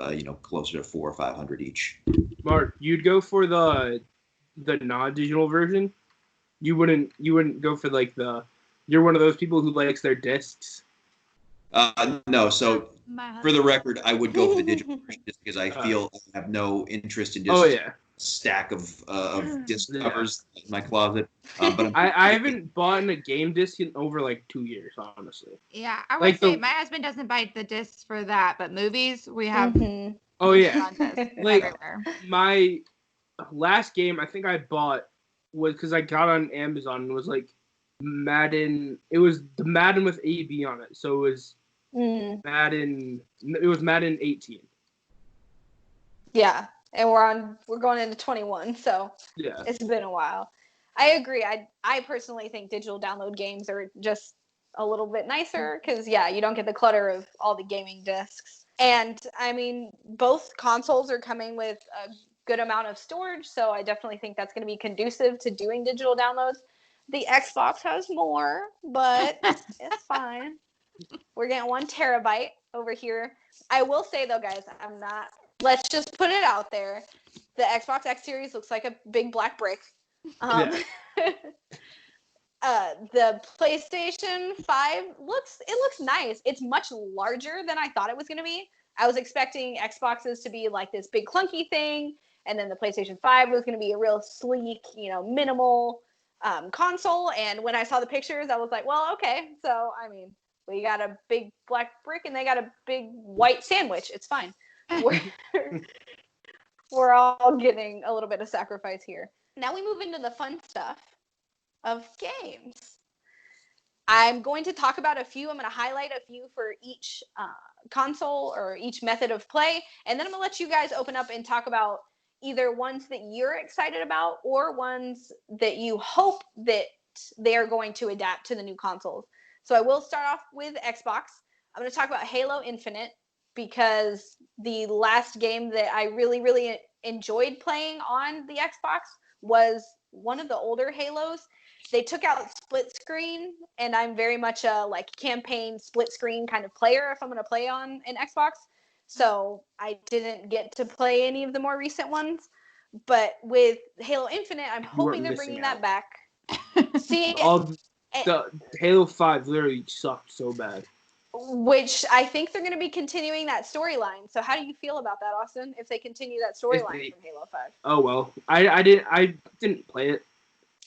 closer to $400 or $500 each. Mark, you'd go for the non-digital version. You wouldn't go for like the. You're one of those people who likes their discs. No, so for the record, I would go for the digital version just because I feel I have no interest in just a stack of disc covers in my closet. But I haven't bought a game disc in over like 2 years, honestly. Yeah, I would say my husband doesn't buy the discs for that, but movies we have. Oh yeah, like everywhere. My last game I think I bought was because I got on Amazon and was like Madden. It was the Madden with AB on it, so it was Madden. It was Madden 18. Yeah, and we're going into 21, so yeah, it's been a while. I agree. I personally think digital download games are just a little bit nicer because you don't get the clutter of all the gaming discs. And I mean, both consoles are coming with a good amount of storage, so I definitely think that's going to be conducive to doing digital downloads. The Xbox has more, but it's fine. We're getting 1 terabyte over here. I will say though, guys, let's just put it out there. The Xbox X Series looks like a big black brick. The PlayStation 5 looks nice. It's much larger than I thought it was going to be. I was expecting Xboxes to be like this big clunky thing, and then the PlayStation 5 was going to be a real sleek, minimal console. And when I saw the pictures, I was like, well, okay. So, I mean, we got a big black brick and they got a big white sandwich. It's fine. We're all getting a little bit of sacrifice here. Now we move into the fun stuff of games. I'm going to talk about a few. I'm going to highlight a few for each console or each method of play, and then I'm gonna let you guys open up and talk about either ones that you're excited about or ones that you hope that they are going to adapt to the new consoles. So I will start off with Xbox. I'm going to talk about Halo Infinite because the last game that I really, really enjoyed playing on the Xbox was one of the older Halos. They took out split screen, and I'm very much a like campaign split screen kind of player if I'm going to play on an Xbox. So I didn't get to play any of the more recent ones. But with Halo Infinite, I'm hoping they're bringing that back. See, the Halo 5 literally sucked so bad. Which I think they're going to be continuing that storyline. So how do you feel about that, Austin? If they continue that storyline from Halo 5? Oh well, I didn't play it.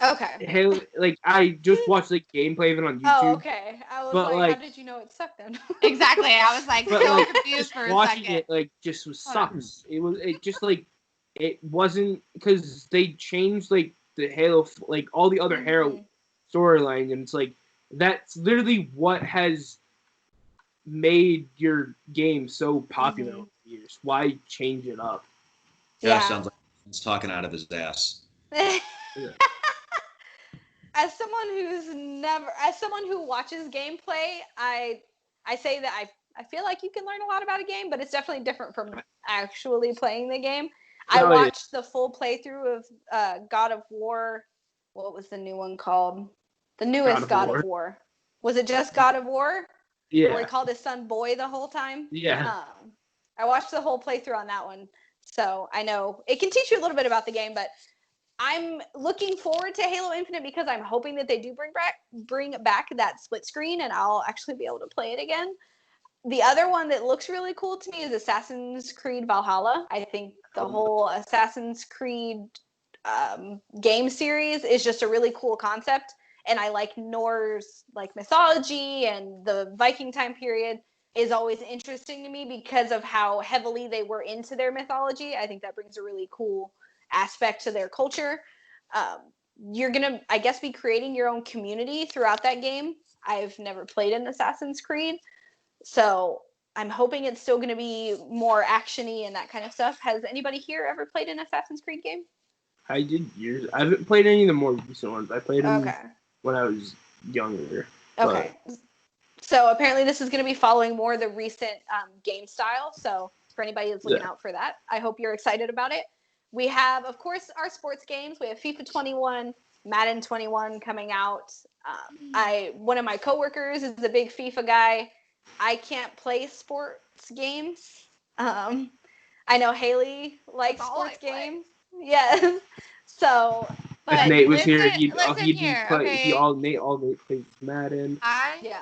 Okay. Halo, like I just watched like gameplay of it on YouTube. Oh, okay. I was like, how did you know it sucked then? Exactly. I was like, but, so like, confused for a watching second. it like just was sucks. It just like it wasn't because they changed like the Halo like all the other Halo storylines, and it's like that's literally what has made your game so popular over the years. Why change it up? Yeah, sounds like he's talking out of his ass. As someone who watches gameplay, I say that I feel like you can learn a lot about a game, but it's definitely different from actually playing the game. I watched the full playthrough of God of War. What was the new one called? The newest God of War. Was it just God of War? Yeah. Where he called his son Boy the whole time? Yeah. I watched the whole playthrough on that one. So I know it can teach you a little bit about the game, but I'm looking forward to Halo Infinite because I'm hoping that they do bring back that split screen and I'll actually be able to play it again. The other one that looks really cool to me is Assassin's Creed Valhalla. I think the whole Assassin's Creed game series is just a really cool concept. And I like Norse like mythology, and the Viking time period is always interesting to me because of how heavily they were into their mythology. I think that brings a really cool aspect to their culture. You're gonna, I guess, be creating your own community throughout that game. I've never played an Assassin's Creed, so I'm hoping it's still gonna be more actiony and that kind of stuff. Has anybody here ever played an Assassin's Creed game? I did years. I haven't played any of the more recent ones. I played them when I was younger. Okay. So apparently this is going to be following more the recent game style. So for anybody that's looking out for that, I hope you're excited about it. We have, of course, our sports games. We have FIFA 21, Madden 21 coming out. One of my coworkers is a big FIFA guy. I can't play sports games. I know Haley likes sports games. Yes. So, but if Nate was here, Nate plays Madden. I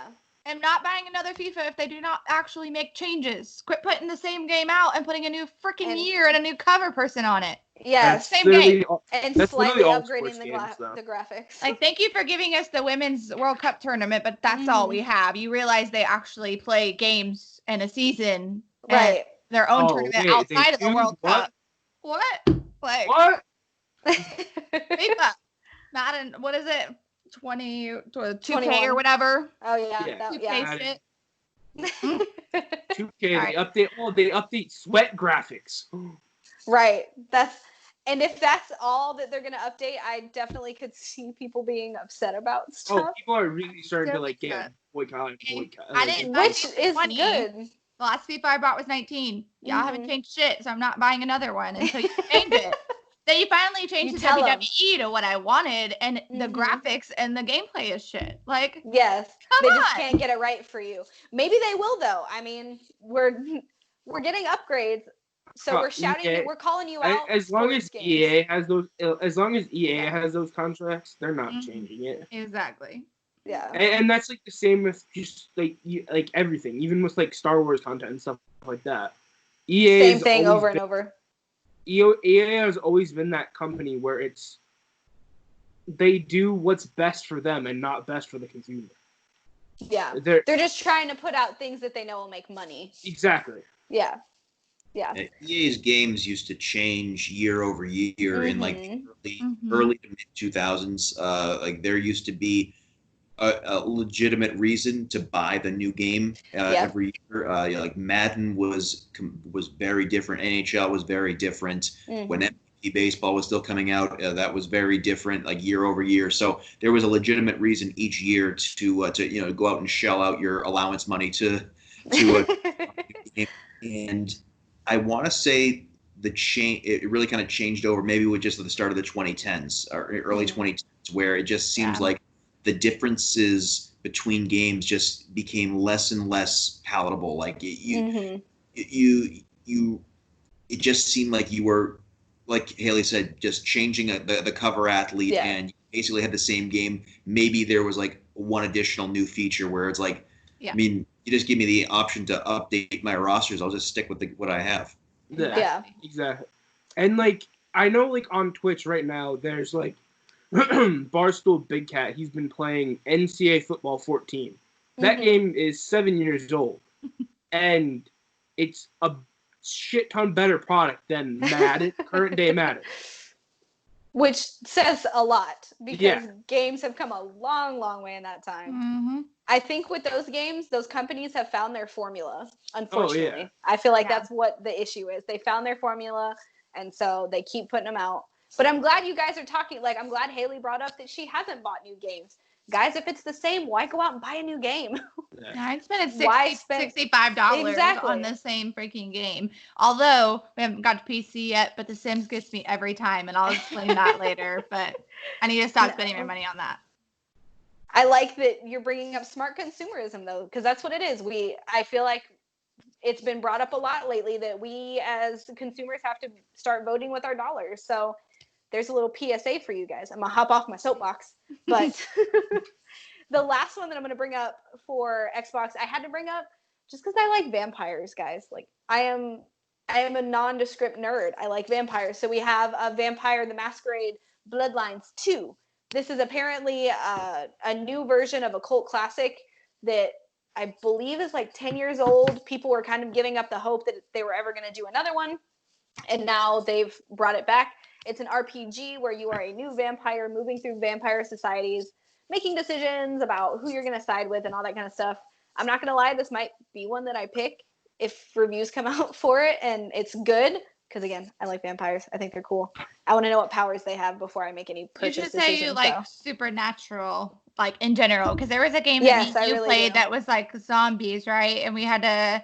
am not buying another FIFA if they do not actually make changes. Quit putting the same game out and putting a new freaking year and a new cover person on it. Yeah, same game. And slightly upgrading the graphics. Like, thank you for giving us the Women's World Cup tournament, but that's all we have. You realize they actually play games in a season. Right. Their own tournament outside of the World Cup. What? Like, what? FIFA. Madden, what is it? 2K or whatever. Oh yeah. 2K. 2K. They update sweat graphics. Right. And if that's all that they're gonna update, I definitely could see people being upset about stuff. Oh, people are really starting to like get boycott. I didn't, which is 20. Good. The last FIFA I bought was 19. Y'all haven't changed shit, so I'm not buying another one until you change it. Then you finally changed the WWE to what I wanted, and the graphics and the gameplay is shit. Like, yes, they just can't get it right for you. Maybe they will, though. I mean, we're getting upgrades, so we're shouting, we're calling you out. As long as EA has those contracts, they're not changing it. Exactly. Yeah. And that's like the same with just like everything, even with like Star Wars content and stuff like that. EA same thing over and over. EA has always been that company where they do what's best for them and not best for the consumer. Yeah. They're just trying to put out things that they know will make money. Exactly. Yeah. EA's games used to change year over year in like early to mid 2000s. Like there used to be a legitimate reason to buy the new game every year. Like Madden was very different. NHL was very different. When MVP baseball was still coming out, that was very different, like year over year. So there was a legitimate reason each year to go out and shell out your allowance money to and I want to say the change it really kind of changed over maybe with just the start of the 2010s or early 2010s, where it just seems like the differences between games just became less and less palatable. Like it just seemed like you were, like Haley said, just changing the cover athlete, and you basically had the same game. Maybe there was like one additional new feature where it's like, I mean, you just give me the option to update my rosters, I'll just stick with what I have. Yeah, exactly. And like I know, like on Twitch right now, there's like Barstool Big Cat. He's been playing NCAA Football 14. That game is 7 years old, and it's a shit ton better product than Madden, current day Madden. Which says a lot, because games have come a long, long way in that time. I think with those games, those companies have found their formula, unfortunately. I feel like that's what the issue is. They found their formula, and so they keep putting them out. But I'm glad you guys are talking. Like, I'm glad Haley brought up that she hasn't bought new games. Guys, if it's the same, why go out and buy a new game? I'd spend $65 on the same freaking game. Although we haven't got to PC yet, but The Sims gets me every time, and I'll explain that later. But I need to stop spending my money on that. I like that you're bringing up smart consumerism, though, because that's what it is. I feel like it's been brought up a lot lately that we as consumers have to start voting with our dollars. So there's a little PSA for you guys. I'm going to hop off my soapbox. But the last one that I'm going to bring up for Xbox, I had to bring up just because I like vampires, guys. Like, I am a nondescript nerd. I like vampires. So we have a Vampire the Masquerade Bloodlines 2. This is apparently a new version of a cult classic that I believe is like 10 years old. People were kind of giving up the hope that they were ever going to do another one. And now they've brought it back. It's an RPG where you are a new vampire moving through vampire societies, making decisions about who you're going to side with and all that kind of stuff. I'm not going to lie, this might be one that I pick if reviews come out for it and it's good. Because, again, I like vampires. I think they're cool. I want to know what powers they have before I make any purchase decisions. You should say you like supernatural, like, in general. Because there was a game that you played that was, like, zombies, right? And we had to,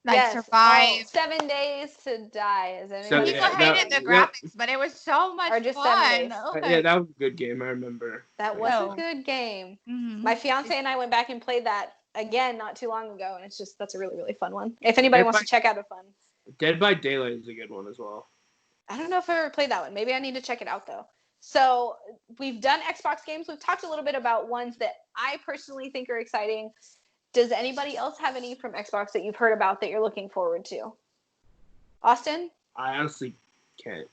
like, survive. 7 days to die. People hated the graphics, but it was so much fun. Yeah, that was a good game. I remember. That was a good game. My fiance and I went back and played that again not too long ago. And that's a really, really fun one. If anybody wants to check out a fun. Dead by Daylight is a good one as well. I don't know if I ever played that one. Maybe I need to check it out, though. So we've done Xbox games. We've talked a little bit about ones that I personally think are exciting. Does anybody else have any from Xbox that you've heard about that you're looking forward to? Austin? I honestly can't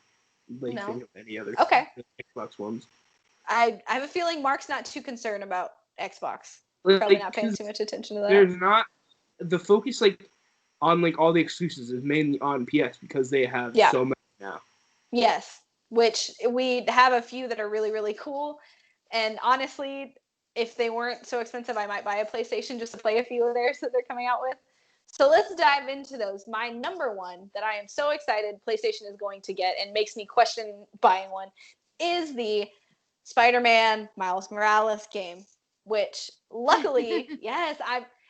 think of any other Xbox ones. I have a feeling Mark's not too concerned about Xbox. Probably not paying too much attention to that. There's not the focus on all the exclusives is mainly on PS because they have so many now. Yes, which we have a few that are really, really cool. And honestly, if they weren't so expensive, I might buy a PlayStation just to play a few of theirs that they're coming out with. So let's dive into those. My number one that I am so excited PlayStation is going to get and makes me question buying one is the Spider-Man Miles Morales game, which luckily,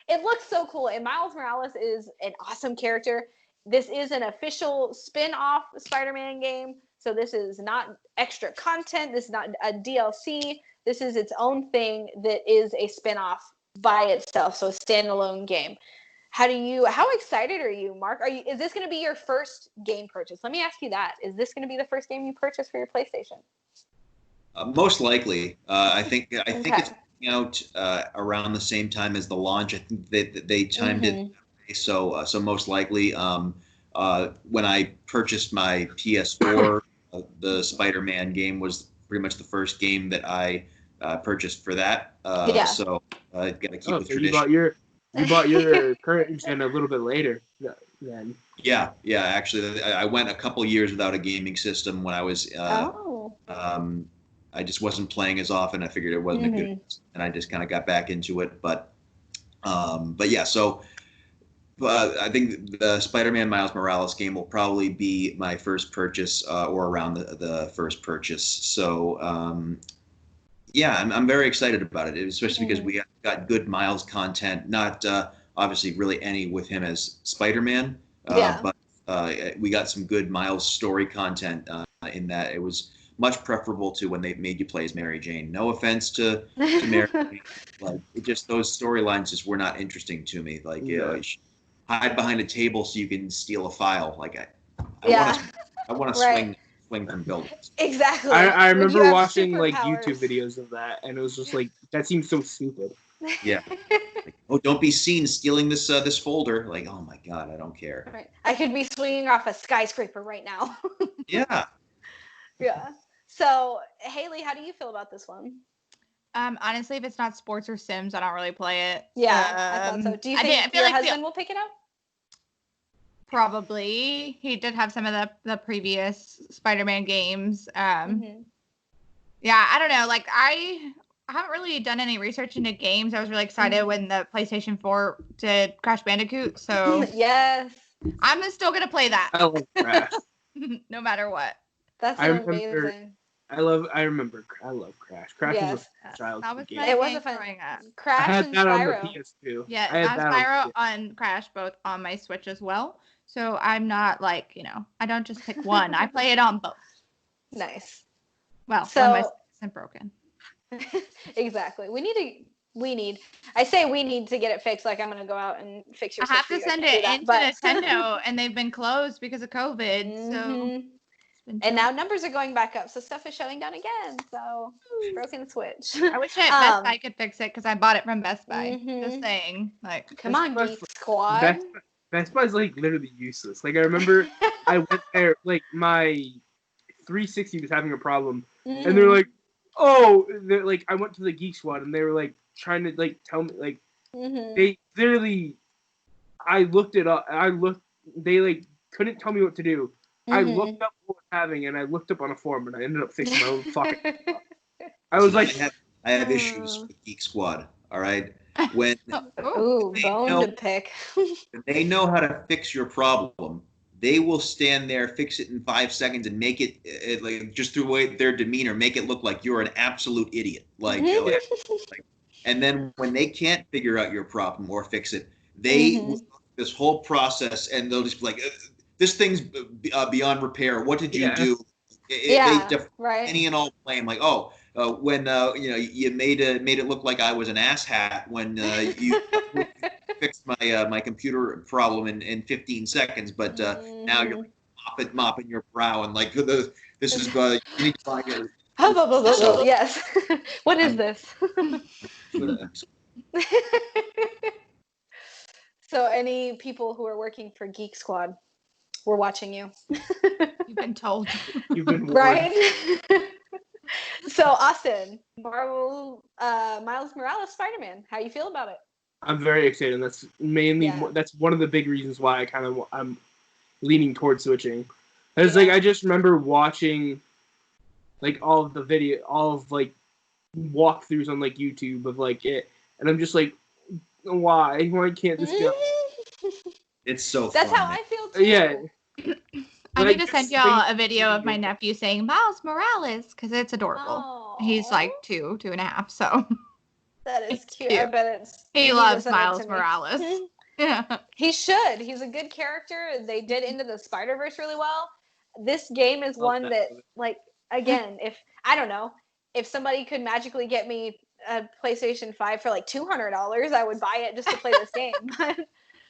it looks so cool. And Miles Morales is an awesome character. This is an official spin-off Spider-Man game. So this is not extra content. This is not a DLC. This is its own thing that is a spin-off by itself. So a standalone game. How excited are you, Mark? Is this going to be your first game purchase? Let me ask you that. Is this going to be the first game you purchase for your PlayStation? Most likely. I think it's out around the same time as the launch. I think they timed it, so most likely. When I purchased my PS4, the Spider-Man game was pretty much the first game that I purchased for that. So I got to keep the tradition. You bought your current gen a little bit later then. Yeah. Actually, I went a couple years without a gaming system when I was I just wasn't playing as often. I figured it wasn't a good, and I just kind of got back into it. But yeah, so I think the Spider-Man Miles Morales game will probably be my first purchase or around the first purchase. So yeah, I'm very excited about it, especially because we got good Miles content, not obviously really any with him as Spider-Man, but we got some good Miles story content in that. It was much preferable to when they made you play as Mary Jane. No offense to Mary Jane, like it just those storylines just were not interesting to me. Like hide behind a table so you can steal a file. Like I want to swing from buildings. Exactly. I remember watching like YouTube videos of that, and it was just like that seems so stupid. Yeah. Like, oh, don't be seen stealing this this folder. Like, oh my God, I don't care. Right. I could be swinging off a skyscraper right now. Yeah. Yeah. So, Haley, how do you feel about this one? Honestly, if it's not sports or Sims, I don't really play it. Yeah, I thought so. Do you think your husband will pick it up? Probably. He did have some of the previous Spider-Man games. Yeah, I don't know. Like, I haven't really done any research into games. I was really excited when the PlayStation 4 did Crash Bandicoot. So yes, I'm still gonna play that. I love Crash. No matter what. That's amazing. I love Crash. Crash was a childhood game. It was a fun Crash. I had and that Spyro. on the PS2. Yeah, I had Spyro on Crash both on my Switch as well. So I'm not like, I don't just pick one. I play it on both. Nice. Well, when my Switch isn't broken. Exactly. We need to get it fixed. Like, I'm gonna go out and fix your. I have to send it into Nintendo, and they've been closed because of COVID. So. And now numbers are going back up, so stuff is shutting down again. So broken Switch. I wish Best Buy could fix it because I bought it from Best Buy. Just saying, like, come on, Geek Squad. Best Buy's like literally useless. Like I remember, I went there. Like my 360 was having a problem, and they're like, I went to the Geek Squad, and they were like trying to like tell me like they literally. I looked it up. They like couldn't tell me what to do. I looked up what was having, and I looked up on a forum, and I ended up fixing my own fucking. I was like, I have issues with Geek Squad. All right, when bone to pick. They know how to fix your problem. They will stand there, fix it in 5 seconds, and make it like just through their demeanor, make it look like you're an absolute idiot. And then when they can't figure out your problem or fix it, they will go through this whole process, and they'll just be like. This thing's beyond repair. What did you do? They any and all blame. Like, when you made it look like I was an asshat when you fixed my computer problem in 15 seconds. But now you're like mopping your brow and like this is you need to buy your. Yes. What is this? So, any people who are working for Geek Squad? We're watching you. You've been told. You've been warned. Right? So, Austin, Marvel, Miles Morales Spider-Man. How you feel about it? I'm very excited. That's mainly that's one of the big reasons why I'm leaning towards switching. It's like I just remember watching like all of like walkthroughs on like YouTube of like it, and I'm just like, why can't this go? It's so That's fun. how I feel too. Yeah. I need to send y'all a video of my nephew saying Miles Morales because it's adorable. Aww. He's like 2.5, so. That is cute. I bet he loves Miles Morales. Yeah. He should. He's a good character. They did Into the Spider-Verse really well. This game is one that, like, again, if somebody could magically get me a PlayStation 5 for like $200, I would buy it just to play this game.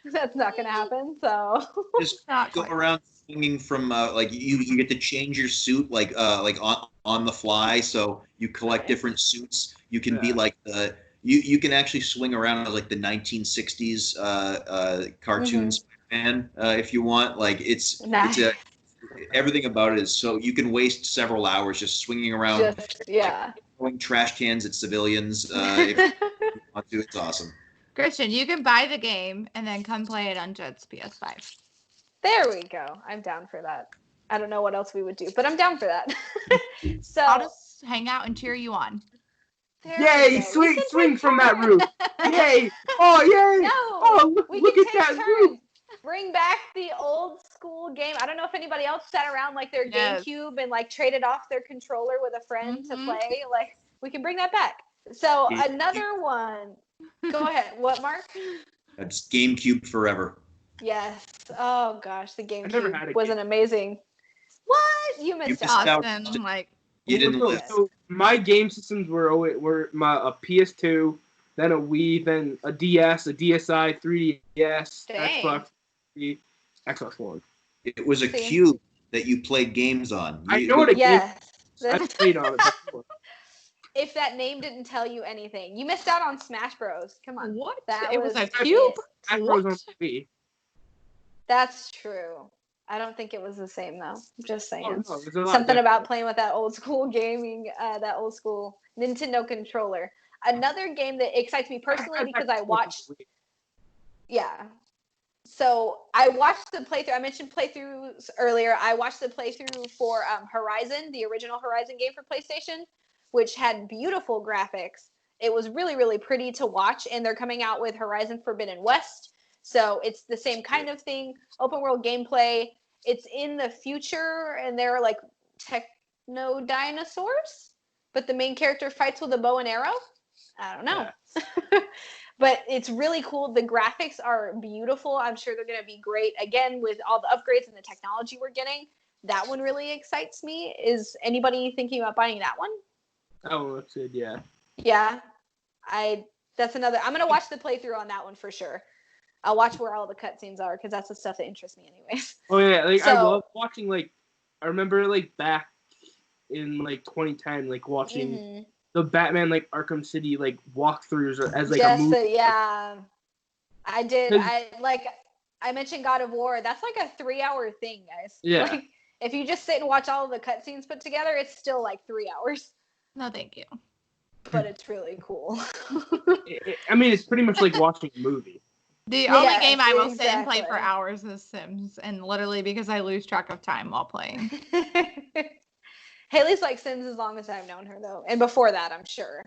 That's not gonna happen. So just go around swinging from like you get to change your suit like on the fly. So you collect different suits. You can be like you can actually swing around as like the 1960s cartoon Spider-Man if you want. Like it's everything about it is so you can waste several hours just swinging around. Throwing trash cans at civilians. If you want to, it's awesome. Christian, you can buy the game and then come play it on Jed's PS5. There we go. I'm down for that. I don't know what else we would do, but I'm down for that. So I'll just hang out and cheer you on. There we Yay! go. Swing, We can swing take from that turns. roof! Yay! Oh, yay! No, Oh, we look can at take that turns. roof! Bring back the old school game. I don't know if anybody else sat around like their Yes. GameCube and like traded off their controller with a friend to Mhm. play. Like we can bring that back. So Yeah. another one. Go ahead. What, Mark? That's GameCube forever. Yes. Oh gosh, the never had GameCube a was an amazing. What? You missed missed out. out. Austin, like, You didn't so, live. so my game systems were a PS2, then a Wii, then a DS, a DSi, 3DS, Dang. Xbox, Xbox One. It was a See? cube that you played games on. I know what a game. Yes. I played on it before. If that name didn't tell you anything, you missed out on Smash Bros. Come on. what? That It was a it. cube? I was on What? Wii. That's true. I don't think it was the same though. I'm just saying. Oh, no, it was a lot Something about different. playing with that old school gaming, that old school Nintendo controller. Another game that excites me personally because I watched. Yeah. So I watched the playthrough. I mentioned playthroughs earlier. I watched the playthrough for Horizon, the original Horizon game for PlayStation, which had beautiful graphics. It was really, really pretty to watch, and they're coming out with Horizon Forbidden West. So it's the same kind of thing, open world gameplay. It's in the future, and they're like techno dinosaurs, but the main character fights with a bow and arrow. I don't know. Yeah. But it's really cool. The graphics are beautiful. I'm sure they're going to be great. Again, with all the upgrades and the technology we're getting, that one really excites me. Is anybody thinking about buying that one? Oh, that's good. Yeah. Yeah. That's another. I'm going to watch the playthrough on that one for sure. I'll watch where all the cutscenes are because that's the stuff that interests me anyways. Oh yeah, like I So- love watching like I remember like back in like 2010, like watching Mhm. the Batman like Arkham City like walkthroughs as like Yes, a movie. yeah. I did. 'Cause- I mentioned God of War. That's like a 3-hour thing, guys. Yeah. Like, if you just sit and watch all of the cutscenes put together, it's still like 3 hours. No, thank you. But it's really cool. I mean, it's pretty much like watching a movie. The only Yes, game I will sit and play for exactly. hours is Sims, and literally because I lose track of time while playing. Haley's like Sims as long as I've known her, though, and before that, I'm sure.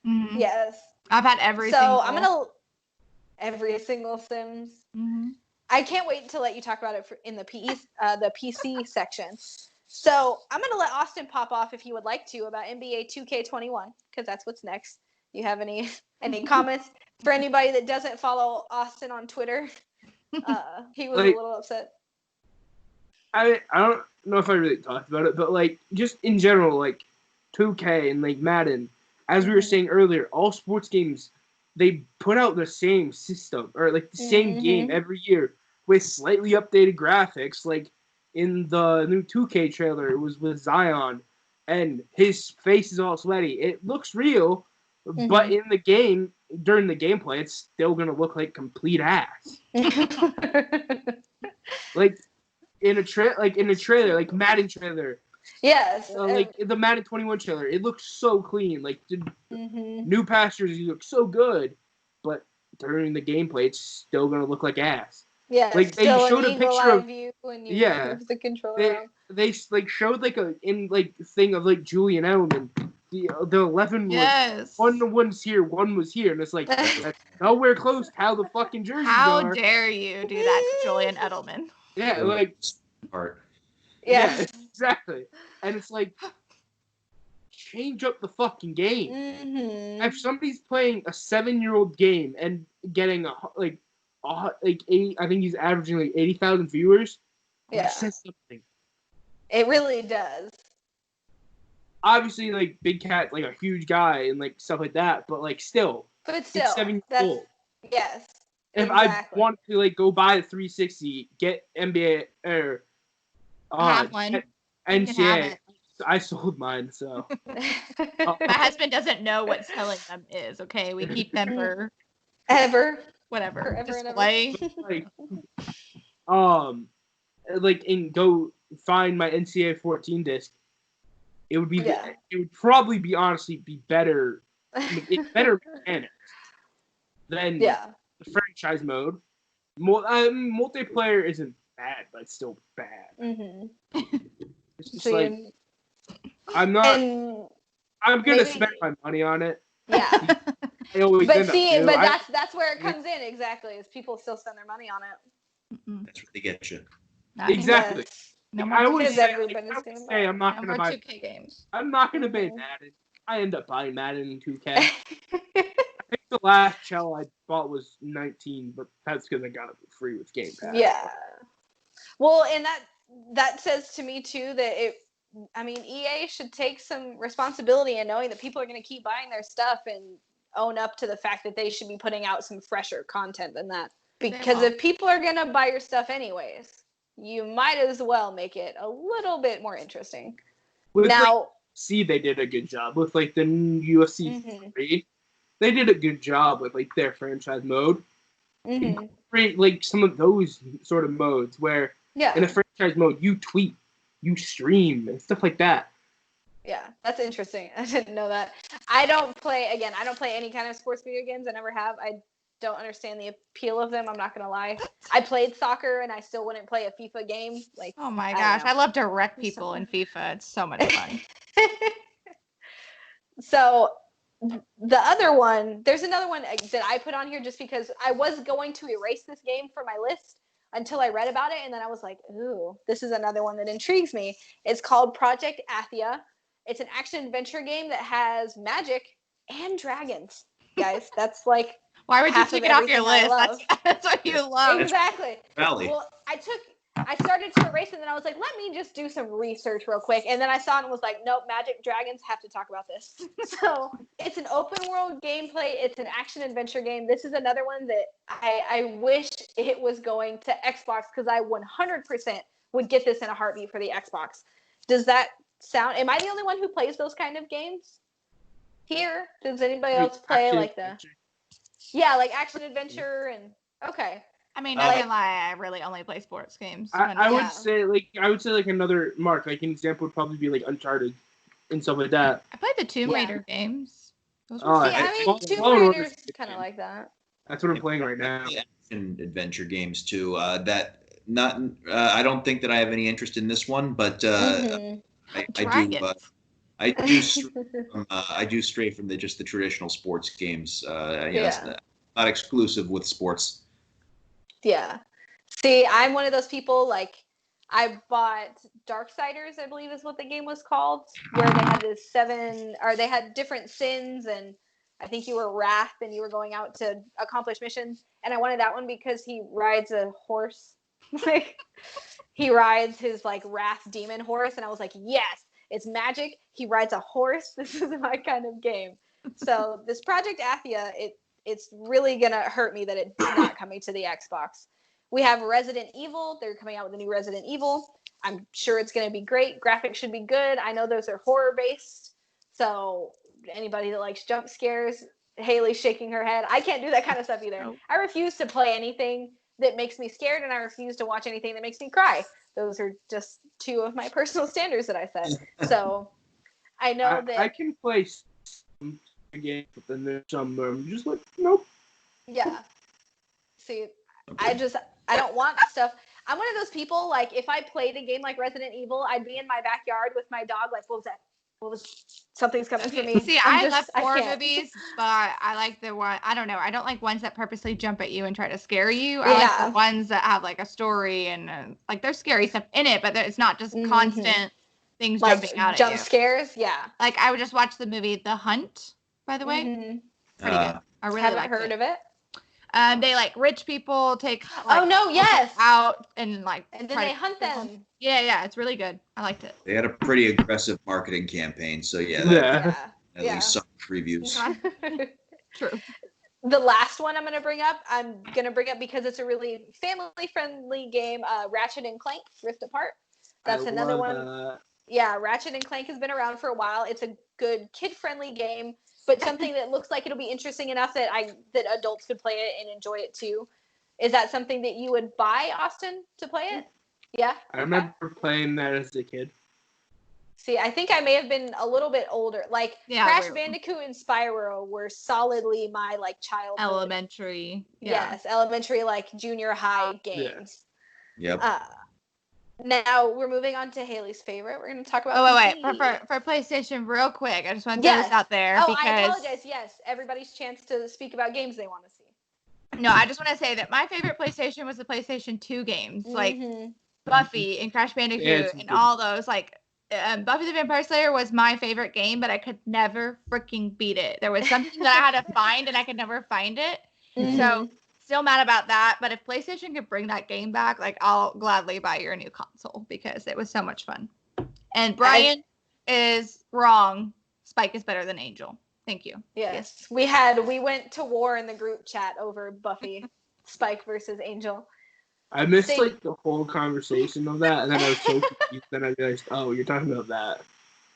Mhm. Yes. I've had every So single. I'm gonna every single Sims. Mhm. I can't wait to let you talk about it in the PC section. So I'm gonna let Austin pop off if he would like to about NBA 2K21 because that's what's next. You have any comments for anybody that doesn't follow Austin on Twitter? He was Like- a little upset. I don't know if I really talked about it, but like just in general, like 2K and like Madden, as we were Mhm. saying earlier, all sports games they put out the same system or like the same Mhm. game every year with slightly updated graphics. Like in the new 2K trailer, it was with Zion, and his face is all sweaty. It looks real, but in the game during the gameplay, it's still gonna look like complete ass. Like in a trailer, like Madden trailer, Yes. like the Madden 21 trailer, it looks so clean. Like the Mhm. new pastures, you look so good, but during the gameplay, it's still gonna look like ass. Yeah. like, they still showed an a picture eagle-eye of- view when you Yeah. move the controller They around. they like showed like a in like thing of like Julian Edelman. The 11 was Yes. one's here, one was here, and it's like that's nowhere close to how the fucking jerseys How are. dare you do that to Julian Edelman? Yeah, like Part. Yes. yeah, exactly. And it's like change up the fucking game. Mhm. If somebody's playing a 7-year-old game and getting like eight, I think he's averaging like 80,000 viewers. Yeah. That says something. It really does. Obviously, like Big Cat, like a huge guy and like stuff like that, but like still, But still, it's 7 years that's old. yes. If exactly. I want to like go buy the 360, get NBA or Have one. get You can have NCAA, it. I sold mine, so My husband doesn't know what selling them is. Okay, we keep them for Ever. whatever Forever and ever. display. like like and go find my NCAA 14 disc. It would be Yeah. it would probably be honestly be better better mechanics than Yeah. the franchise mode. Multiplayer isn't bad, but it's still bad. Mm-hmm. It's just So like I'm not. and I'm gonna maybe- spend my money on it. Yeah. I always But end up see, too. but that's where it comes in exactly. Is people still spend their money on it. Mm-mm. That's where they get you. Not anymore. Exactly. Yes. No Like, more I always Because two- say, everybody's I gonna always buy say it. I'm not no gonna more buy. 2K games. I'm not gonna buy Mhm. Madden. I end up buying Madden in 2K. I think the last shell I bought was 19, but that's because I got it for free with Game Pass. Yeah. Well, and that says to me too that EA should take some responsibility in knowing that people are going to keep buying their stuff and own up to the fact that they should be putting out some fresher content than that. Because won't. if people are going to buy your stuff anyways, you might as well make it a little bit more interesting. With Now, see, they did a good job with like the UFC Mhm. 3. They did a good job with like their franchise mode. mhm. Like some of those sort of modes where Yeah. in a franchise mode you tweet, you stream, and stuff like that. Yeah, that's interesting. I didn't know that. I don't play any kind of sports video games. I never have. I don't understand the appeal of them. I'm not going to lie. I played soccer and I still wouldn't play a FIFA game. Like, Oh my I don't gosh, know. I love to wreck people in FIFA. It's so much fun. So the other one, there's another one that I put on here just because I was going to erase this game from my list until I read about it. And then I was like, ooh, this is another one that intrigues me. It's called Project Athia. It's an action adventure game that has magic and dragons. Guys, that's like Why would you half take of it off your everything I list? love. That's what you love. Exactly. Valley. Well, I started to erase it, and then I was like, let me just do some research real quick. And then I saw it and was like, nope, magic dragons, have to talk about this. So it's an open world gameplay. It's an action adventure game. This is another one that I wish it was going to Xbox because I 100% would get this in a heartbeat for the Xbox. Does that sound, am I the only one who plays those kind of games here? Does anybody else play Action like adventure. yeah, like action adventure and okay. I mean, not gonna lie, I really only play sports games. I Yeah. would say like another Mark, like an example would probably be like Uncharted and stuff like that. I played the Tomb Yeah. Raider games. Those Oh, were See, fun. I mean, Fallen Tomb Order's Raider's good kind of game. like that. That's what I'm playing right now. Action adventure games too. I don't think that I have any interest in this one, but Mhm. Dragons. I do stray from the traditional sports games. Yeah. It's not exclusive with sports. Yeah. See, I'm one of those people, like, I bought Darksiders, I believe is what the game was called, where they had they had different sins, and I think you were Wrath, and you were going out to accomplish missions. And I wanted that one because he rides a horse. Like, he rides his, like, Wrath demon horse, and I was like, yes, it's magic. He rides a horse. This is my kind of game. So this Project Athia, it's really going to hurt me that it's not coming to the Xbox. We have Resident Evil. They're coming out with a new Resident Evil. I'm sure it's going to be great. Graphics should be good. I know those are horror-based. So anybody that likes jump scares, Haley's shaking her head. I can't do that kind of stuff either. Nope. I refuse to play anything that makes me scared, and I refuse to watch anything that makes me cry. Those are just two of my personal standards that I set. So I know that... I can play some games, but then there's some I'm just like, nope. Yeah. See, I don't want stuff. I'm one of those people, like, if I played a game like Resident Evil, I'd be in my backyard with my dog, like, what was that? Something's coming for me. See, I love horror can't. movies, but I like the one, I don't know, I don't like ones that purposely jump at you and try to scare you. I like Yeah. the ones that have like a story and like there's scary stuff in it, but it's not just Mhm. constant things Like, jumping out jump at you. scares? Yeah. Like I would just watch the movie The Hunt, by the way. Mhm. Pretty good. I really Haven't liked heard it. of it. They like rich people take Oh, no, yes. out and like And then try they to hunt kill them. them. Yeah, it's really good. I liked it. They had a pretty aggressive marketing campaign, so yeah, Yeah. at Yeah. least some previews. True. The last one I'm going to bring up because it's a really family-friendly game, Ratchet and Clank Rift Apart. That's another one. Yeah, Ratchet and Clank has been around for a while. It's a good kid-friendly game, but something that looks like it'll be interesting enough that adults could play it and enjoy it too. Is that something that you would buy, Austin, to play it? Yeah. I remember playing that as a kid. See, I think I may have been a little bit older. Like, Yeah, Crash we're- Bandicoot and Spyro were solidly my, like, childhood. Elementary. Yeah. Yes, elementary, like, junior high games. Yep. Now we're moving on to Haley's favorite. We're going to talk about Oh, wait. PC. For PlayStation, real quick, I just want to throw this out there. Oh, because... I apologize. Yes, everybody's chance to speak about games they want to see. No, I just want to say that my favorite PlayStation was the PlayStation 2 games, like Buffy and Crash Bandicoot and all those. Like, Buffy the Vampire Slayer was my favorite game, but I could never freaking beat it. There was something that I had to find, and I could never find it. So, still mad about that. But if PlayStation could bring that game back, like, I'll gladly buy your new console because it was so much fun. And Brian is wrong. Spike is better than Angel. Thank you. Yes. We went to war in the group chat over Buffy, Spike versus Angel. I missed like the whole conversation of that, and then I was so confused. Then I realized, oh, you're talking about that.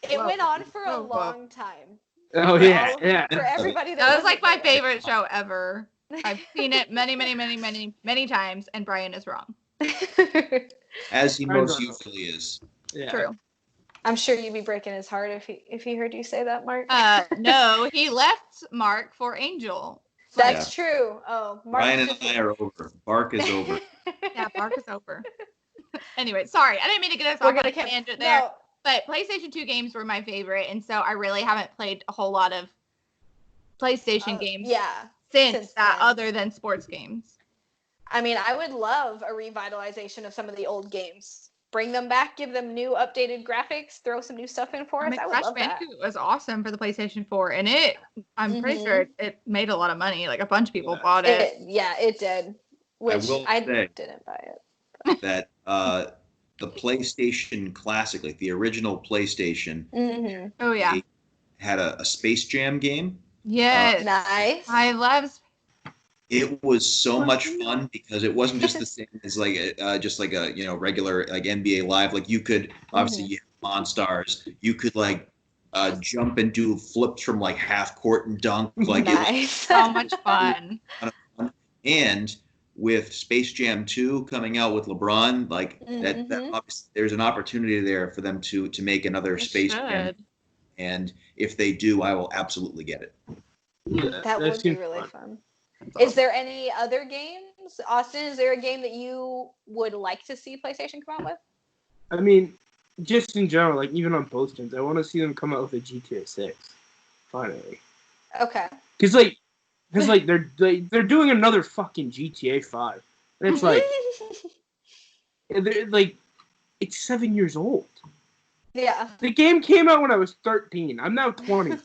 It went on for a long time. Oh yeah. For everybody that was like my favorite show ever. I've seen it many times, and Brian is wrong. As he most usually is. Yeah. True. I'm sure you'd be breaking his heart if he heard you say that, Mark. No, he left Mark for Angel. That's true. Oh, Mark. Ryan and I are over. Bark is over. Yeah, Bark is over. Anyway, sorry. I didn't mean to get us off on a tangent there. No. But PlayStation 2 games were my favorite, and so I really haven't played a whole lot of PlayStation games since that, other than sports games. I mean, I would love a revitalization of some of the old games. Bring them back, give them new updated graphics, throw some new stuff in for us. I would love that. Crash Bandicoot was awesome for the PlayStation 4, and I'm pretty sure it made a lot of money. Like, a bunch of people bought it. It did. Which I didn't buy it. That the PlayStation Classic, like the original PlayStation, oh yeah, had a Space Jam game. Yes, nice. I love. It was so much fun because it wasn't just the same as like a regular like NBA Live. Like you could obviously you have Monstars. You could like jump and do flips from like half court and dunk. Like nice. It was so much fun. And with Space Jam 2 coming out with LeBron, like that obviously there's an opportunity there for them to make another Space Jam. And if they do, I will absolutely get it. Yeah, that would be really fun. Is there any other games? Austin, is there a game that you would like to see PlayStation come out with? I mean, just in general, like even on both gens, I want to see them come out with a GTA 6. Finally. Okay. Because they're doing another fucking GTA 5. And it's like, it's 7 years old. Yeah. The game came out when I was 13. I'm now 20.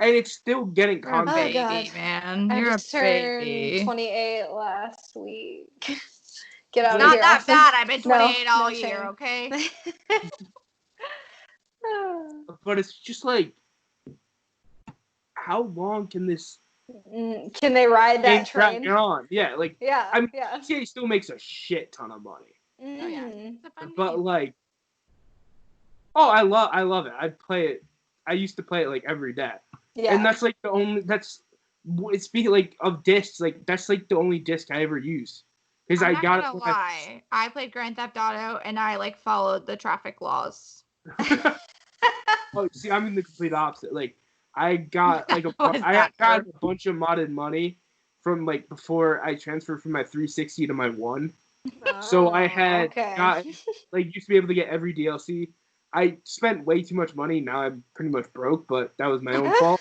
And it's still getting content. Oh, baby, man. You're a baby. Turned 28 last week. Get out Not of here. Not that bad. I've been 28 all year, okay? But it's just like, how long can this... Can they ride that train? On? Yeah, like... Yeah, I mean, GTA still makes a shit ton of money. Oh, yeah. But, like... Oh, I love it. I'd play it. I used to play it, like, every day. Yeah. And that's like the only speaking like of discs, like that's like the only disc I ever used. Because I got it. I played Grand Theft Auto and I like followed the traffic laws. Oh, see, I'm in the complete opposite. Like I got like I got a bunch of modded money from like before I transferred from my 360 to my One. So I had got like used to be able to get every DLC. I spent way too much money. Now I'm pretty much broke, but that was my own fault.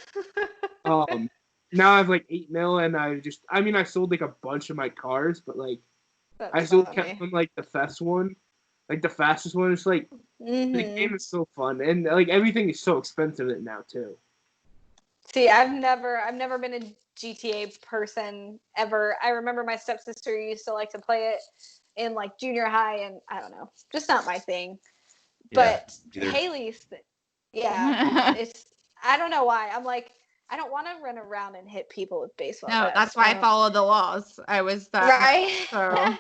Now I have like 8 mil, and I sold like a bunch of my cars, but like I still kept them like the fast one, like the fastest one. It's like the game is so fun, and like everything is so expensive now too. See, I've never been a GTA person ever. I remember my stepsister used to like to play it in like junior high, and I don't know, just not my thing. But Haley's, it's I don't know why. I'm like, I don't want to run around and hit people with baseball bats. No, that's why I followed the laws. I was that right. So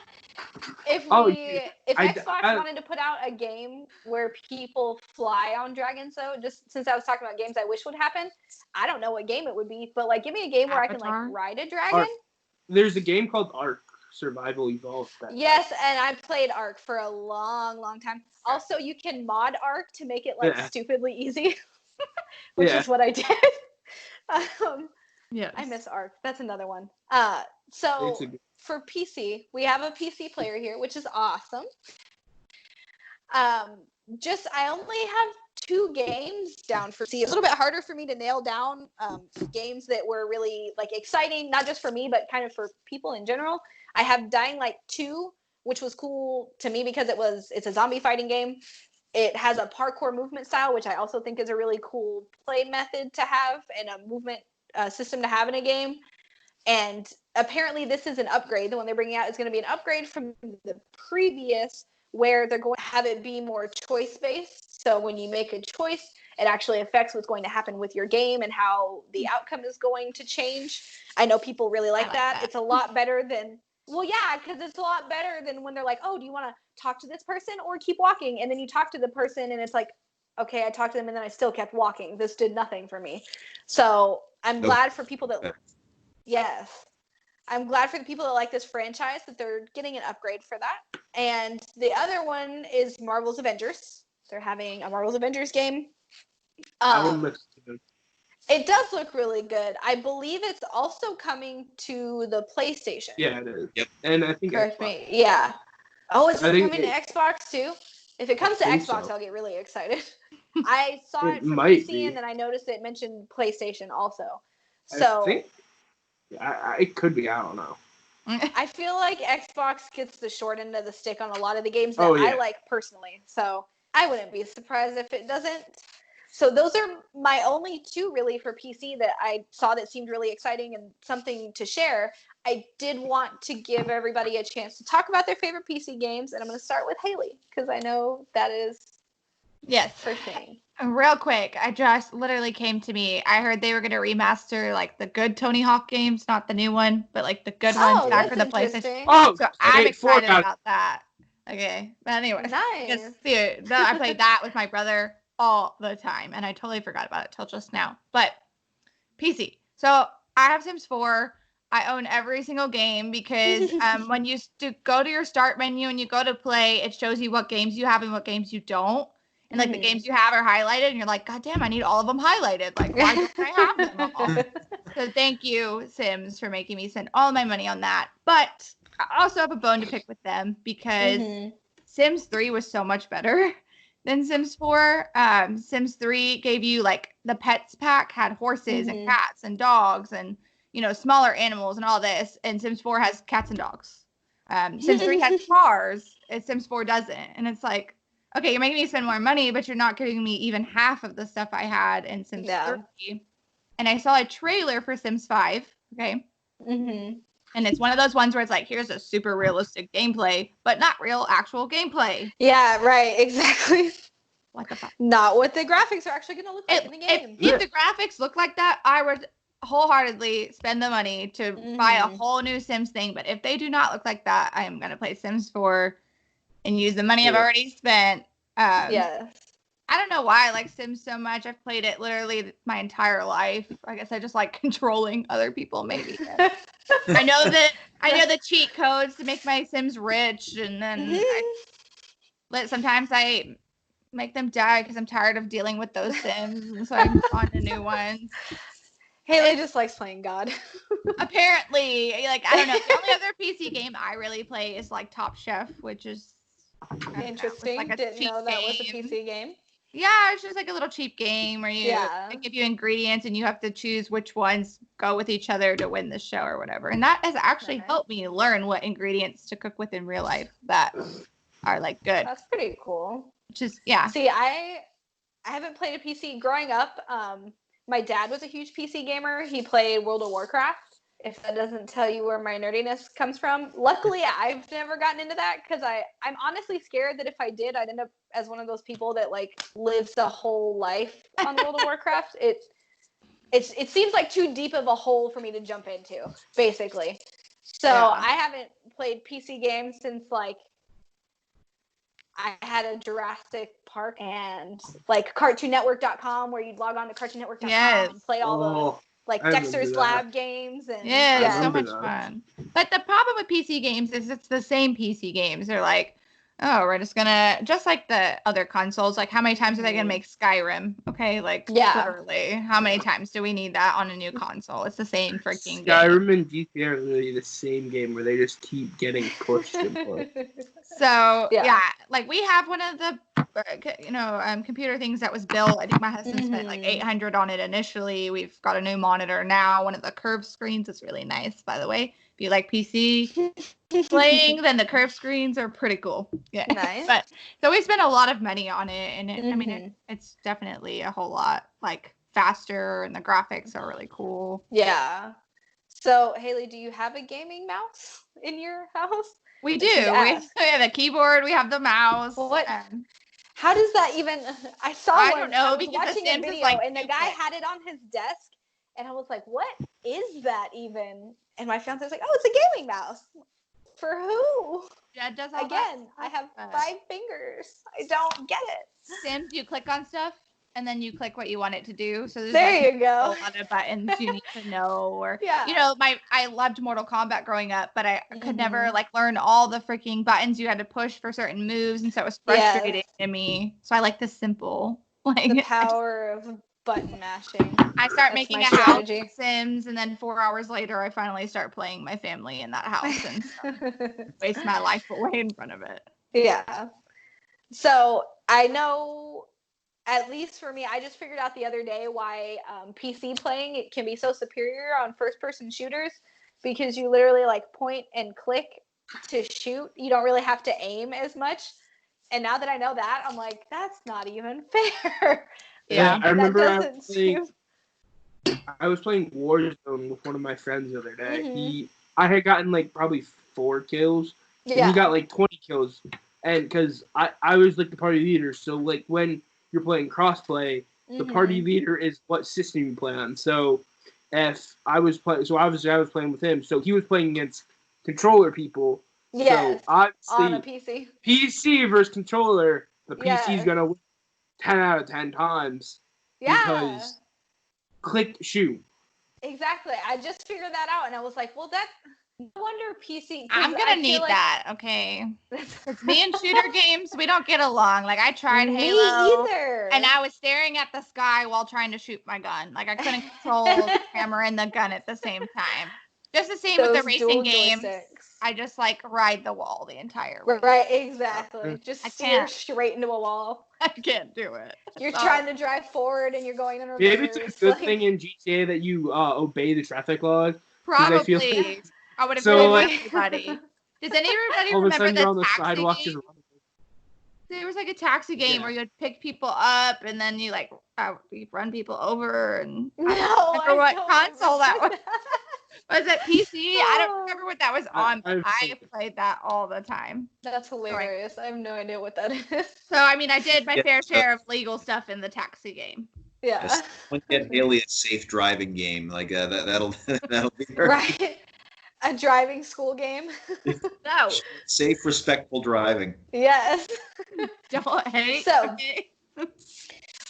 if Xbox wanted to put out a game where people fly on dragons, though, just since I was talking about games I wish would happen, I don't know what game it would be, but like, give me a game where I can like ride a dragon. There's a game called Ark Survival Evolved. Yes, and I played Ark for a long, long time. Also, you can mod Ark to make it like stupidly easy, which is what I did. Yes. I miss Ark. That's another one. So for PC, we have a PC player here, which is awesome. I only have 2 games down for C. A little bit harder for me to nail down games that were really like exciting, not just for me, but kind of for people in general. I have Dying Light 2, which was cool to me because it's a zombie fighting game. It has a parkour movement style, which I also think is a really cool play method to have and a movement system to have in a game. And apparently this is an upgrade. The one they're bringing out is going to be an upgrade from the previous, where they're going to have it be more choice-based. So when you make a choice, it actually affects what's going to happen with your game and how the outcome is going to change. I know people really like that. It's a lot better than, well, yeah, because it's a lot better than when they're like, oh, do you want to talk to this person or keep walking? And then you talk to the person and it's like, okay, I talked to them and then I still kept walking. This did nothing for me. So I'm glad for people that, yes, I'm glad for the people that like this franchise that they're getting an upgrade for that. And the other one is Marvel's Avengers. They're having a Marvel's Avengers game. It does look really good. I believe it's also coming to the PlayStation. Yeah, it is. Yep. And I think Correct Xbox. me. Yeah. Oh, is it coming to Xbox too? If it comes to Xbox, so. I'll get really excited. I saw it from might PC be. and then I noticed it mentioned PlayStation also. So it could be. I don't know. I feel like Xbox gets the short end of the stick on a lot of the games that I like personally. So I wouldn't be surprised if it doesn't. So those are my only 2 really for PC that I saw that seemed really exciting and something to share. I did want to give everybody a chance to talk about their favorite PC games, and I'm going to start with Haley because I know that is her thing. Real quick, I just literally came to me. I heard they were going to remaster like the good Tony Hawk games, not the new one, but like the good ones back for the PlayStation. Oh, so I'm excited about that. Okay, but anyway, nice. I played that with my brother all the time, and I totally forgot about it till just now. But PC. So I have Sims 4. I own every single game because when you go to your start menu and you go to play, it shows you what games you have and what games you don't. And like the games you have are highlighted, and you're like, God damn, I need all of them highlighted. Like, why don't I have them all? So thank you, Sims, for making me spend all my money on that. But I also have a bone to pick with them because Sims 3 was so much better than Sims 4. Sims 3 gave you like the pets pack had horses and cats and dogs and smaller animals and all this. And Sims 4 has cats and dogs. Sims 3 has cars, and Sims 4 doesn't. And it's like, okay, you're making me spend more money, but you're not giving me even half of the stuff I had in Sims 3. And I saw a trailer for Sims 5. Okay. And it's one of those ones where it's like, here's a super realistic gameplay, but not real actual gameplay. Yeah, right. Exactly. What the fuck? Not what the graphics are actually going to look like in the game. If the graphics look like that, I would wholeheartedly spend the money to buy a whole new Sims thing. But if they do not look like that, I am going to play Sims 4 and use the money I've already spent. Yes. I don't know why I like Sims so much. I've played it literally my entire life. I guess I just like controlling other people, maybe. I know the cheat codes to make my Sims rich, and then sometimes I make them die because I'm tired of dealing with those Sims, and so I move on to new ones. Haley just likes playing God. Apparently, like, I don't know. The only other PC game I really play is like Top Chef, which is interesting. Like Didn't know that was a PC game. Yeah, it's just like a little cheap game where they give you ingredients and you have to choose which ones go with each other to win the show or whatever. And that has actually helped me learn what ingredients to cook with in real life that are like good. That's pretty cool. Just See, I haven't played a PC growing up. My dad was a huge PC gamer. He played World of Warcraft. If that doesn't tell you where my nerdiness comes from. Luckily, I've never gotten into that because I'm honestly scared that if I did, I'd end up as one of those people that like lives a whole life on World of Warcraft. It seems like too deep of a hole for me to jump into, basically. So I haven't played PC games since like I had a Jurassic Park and like CartoonNetwork.com where you'd log on to CartoonNetwork.com and play all the like Dexter's Lab games and it's so much fun. But the problem with PC games is it's the same PC games. They're like, oh, we're just gonna, just like the other consoles, like how many times are they gonna make Skyrim? Okay, like literally, how many times do we need that on a new console? It's the same freaking game. Skyrim and GTA are literally the same game where they just keep getting pushed and pushed. So yeah, like we have one of the computer things that was built. I think my husband spent like $800 on it initially. We've got a new monitor now. One of the curved screens is really nice, by the way. If you like PC playing, then the curved screens are pretty cool. Yeah, nice. But so we spent a lot of money on it, and I mean, it's definitely a whole lot like faster, and the graphics are really cool. Yeah. So Haley, do you have a gaming mouse in your house? We do. We have a keyboard. We have the mouse. What? How does that even? I don't know. I was watching a video, and the guy had it on his desk, and I was like, "What is that even?" And my fiance was like, "Oh, it's a gaming mouse." For who? Yeah, it does. Again, I have 5 fingers. I don't get it. Sims, you click on stuff, and then you click what you want it to do. So there you go. A lot of buttons you need to know, or I loved Mortal Kombat growing up, but I could never like learn all the freaking buttons you had to push for certain moves, and so it was frustrating to me. So I like the simple, like the power of button mashing. I start making a house with Sims, and then 4 hours later, I finally start playing my family in that house and waste my life away in front of it. Yeah. So I know, at least for me, I just figured out the other day why PC playing it can be so superior on first-person shooters, because you literally like point and click to shoot. You don't really have to aim as much. And now that I know that, I'm like, that's not even fair. Yeah, I remember I was playing Warzone with one of my friends the other day. I had gotten like probably 4 kills. Yeah. And he got like 20 kills. And because I was like the party leader, so like when you're playing crossplay, the party leader is what system you play on. So if I was playing, so obviously I was playing with him, so he was playing against controller people. Yeah. So obviously on a PC. PC versus controller, the PC is gonna win 10 out of 10 times. Yeah. Because click shoot. Exactly. I just figured that out, and I was like, well, that's no wonder PC. I'm gonna need that. Okay. It's me and shooter games, we don't get along. Like I tried Halo, either. And I was staring at the sky while trying to shoot my gun. Like I couldn't control the camera and the gun at the same time. Just the same with the racing games. I just like ride the wall the entire way. Right, exactly. Just steer straight into a wall. I can't do it. You're trying to drive forward and you're going in reverse. Maybe it's a good thing in GTA that you obey the traffic laws. Probably. I would have told everybody. Does anybody remember the taxi game? There was like a taxi game where you would pick people up and then you like run people over. And I don't remember what console that was. Was it PC? I don't remember what that was on, but I played that all the time. That's hilarious. I have no idea what that is. So, I mean, I did my fair share of legal stuff in the taxi game. Yeah. One get Haley a safe driving game. Like that'll be her. Right. A driving school game. No. Safe, respectful driving. Yes. Don't hate. So, okay.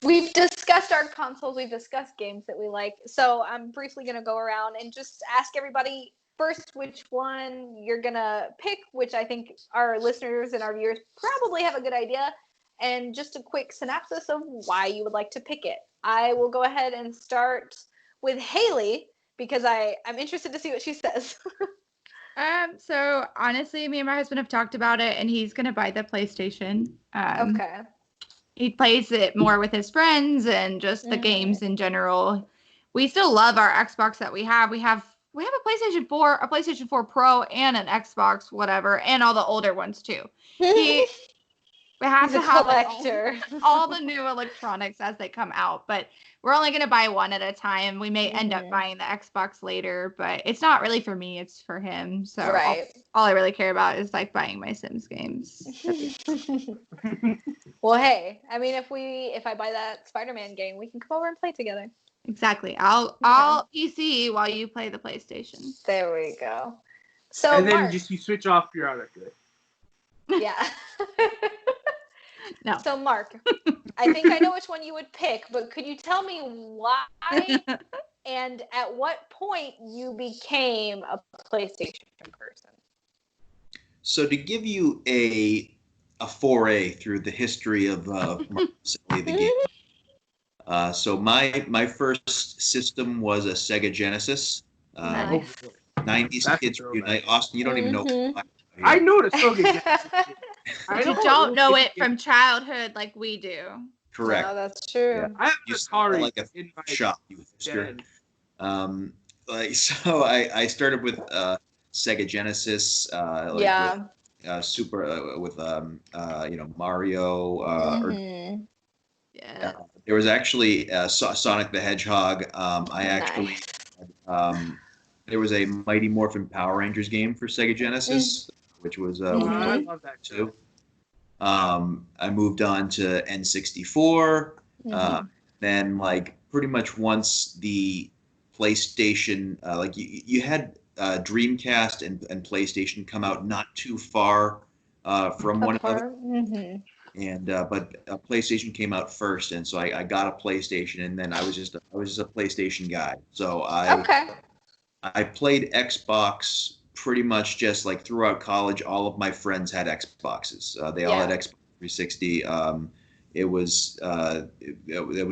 We've discussed our consoles. We've discussed games that we like. So I'm briefly going to go around and just ask everybody first which one you're going to pick, which I think our listeners and our viewers probably have a good idea, and just a quick synopsis of why you would like to pick it. I will go ahead and start with Haley because I'm interested to see what she says. So honestly, me and my husband have talked about it, and he's going to buy the PlayStation. Okay. He plays it more with his friends and just the games in general. We still love our Xbox that we have. We have a PlayStation 4, a PlayStation 4 Pro, and an Xbox, whatever, and all the older ones too. We have to have all the new electronics as they come out, but we're only going to buy one at a time. We may end up buying the Xbox later, but it's not really for me. It's for him. So all I really care about is like buying my Sims games. Well, hey, I mean, if I buy that Spider-Man game, we can come over and play together. Exactly. I'll PC while you play the PlayStation. There we go. So and then Mark, just you switch off periodically. Yeah. No. So Mark, I think I know which one you would pick, but could you tell me why and at what point you became a PlayStation person? So to give you a a foray through the history of Marcus the game. So my first system was a Sega Genesis. Nice. 90s That's kids a throwback. reunite. Austin, you don't even know. Mhm. I know the Soga Genesis. I You know don't know it from. from childhood like we do. Correct. No, that's true. Yeah. I have You an saw Atari like a in my shop, you hipster. den. So I started with Sega Genesis, Yeah. with Super with Mario. Mhm. Yeah. There was actually Sonic the Hedgehog. I actually there was a Mighty Morphin Power Rangers game for Sega Genesis, which was Oh, I Mhm. love that too. too. I moved on to N64. Mhm. Then like pretty much once the PlayStation, like you had Dreamcast and PlayStation come out not too far from one another, Apart. Mhm. and but PlayStation came out first, and so I got a PlayStation, and then I was just a PlayStation guy. So Okay. I played Xbox pretty much just like throughout college. All of my friends had Xboxes. They all had Yeah. Xbox 360. It was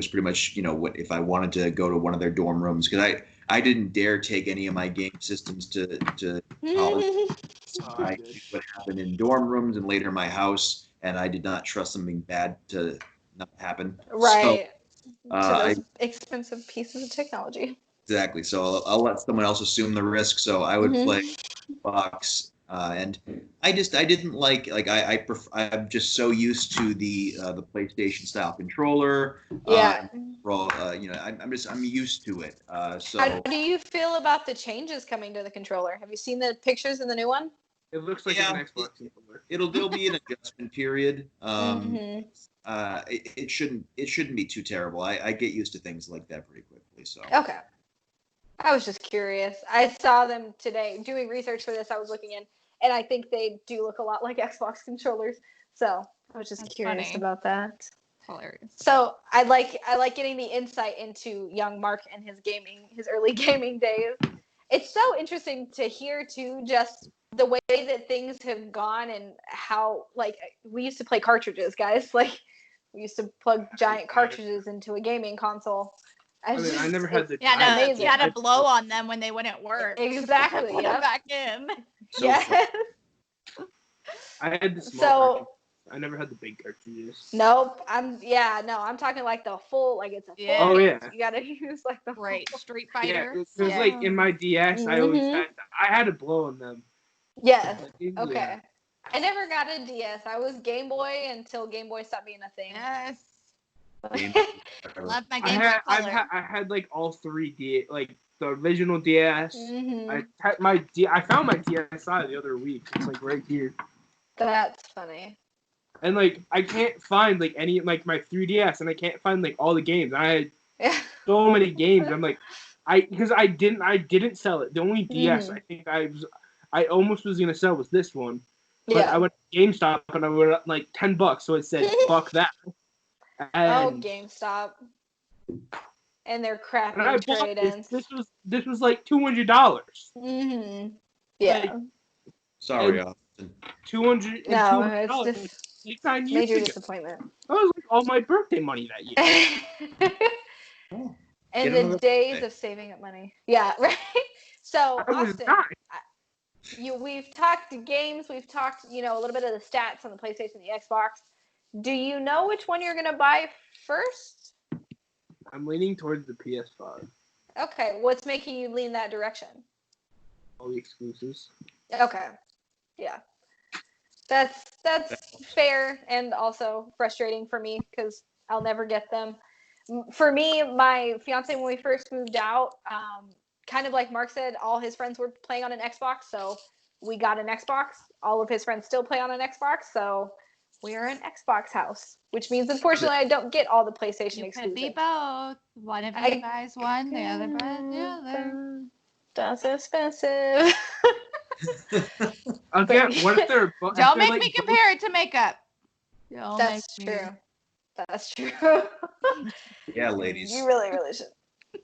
pretty much what if I wanted to go to one of their dorm rooms because I didn't dare take any of my game systems to college. I knew what happened in dorm rooms and later my house, and I did not trust something bad to not happen. Right. So To I those expensive pieces of technology. exactly. So I'll let someone else assume the risk. So I would play Xbox, and I didn't I'm just so used to the PlayStation style controller. Yeah. I'm used to it. How So do you feel about the changes coming to the controller? Have you seen the pictures in the new one? It looks like Yeah, an Xbox controller. there'll be an adjustment period. Mhm. It shouldn't be too terrible. I get used to things like that pretty quickly. So Okay. I was just curious. I saw them today doing research for this. I was looking in, and I think they do look a lot like Xbox controllers. So I was just That's curious funny. about that. Hilarious. So I like getting the insight into young Mark and his early gaming days. It's so interesting to hear too, just the way that things have gone and how like we used to play cartridges, guys. Like we used to plug giant cartridges into a gaming console. I mean, I never had the. Yeah, no, Amazing. you had to blow on them when they wouldn't work. Exactly. Put Yep. them back in. so Yes. I had the small. So cartridges. I never had the big cartridges. nope. I'm talking like the full, like it's a full Yeah. Oh, game. yeah. You gotta use like the Right, Street Yeah, Fighter. because Yeah. like in my DS, I always Mhm. had to blow on them. Yes. Yeah. Okay. I never got a DS. I was Game Boy until Game Boy stopped being a thing. Yes. Game- Love my I Game Boy Color. had like all three like the original DS. Mhm. I found my DSi the other week. It's like right here. That's funny. And like I can't find like any like my 3DS, and I can't find like all the games. I had Yeah. so many games. I'm like, because I didn't sell it. The only DS Mhm. I think I almost was gonna sell was this one, but I Yeah. went to GameStop and I went up like $10, so it said fuck that. Oh, And, GameStop. And their and crappy I bought trade-ins. this was like $200. Mhm. Yeah. Like, Sorry, And- Austin. 200 and No, $200 it's like just 9 years major ago. disappointment. That was like all my birthday money that year. Oh, And Get the another days birthday. of saving up money. Yeah, right. So I was Austin, dying. we've talked games, we've talked, a little bit of the stats on the PlayStation, the Xbox. Do you know which one you're gonna buy first? I'm leaning towards the PS5. Okay, what's making you lean that direction? All the exclusives. Okay, yeah, that's fair and also frustrating for me because I'll never get them. For me, my fiance, when we first moved out, kind of like Mark said, all his friends were playing on an Xbox, so we got an Xbox. All of his friends still play on an Xbox, so we're an Xbox house, which means unfortunately I don't get all the PlayStation You could exclusives. be both. One of you buys one, the other buys the other. That's expensive. Again, what if they're Don't make me compare it to makeup. Don't That's make me. true. That's true. Yeah, ladies. You really, really should.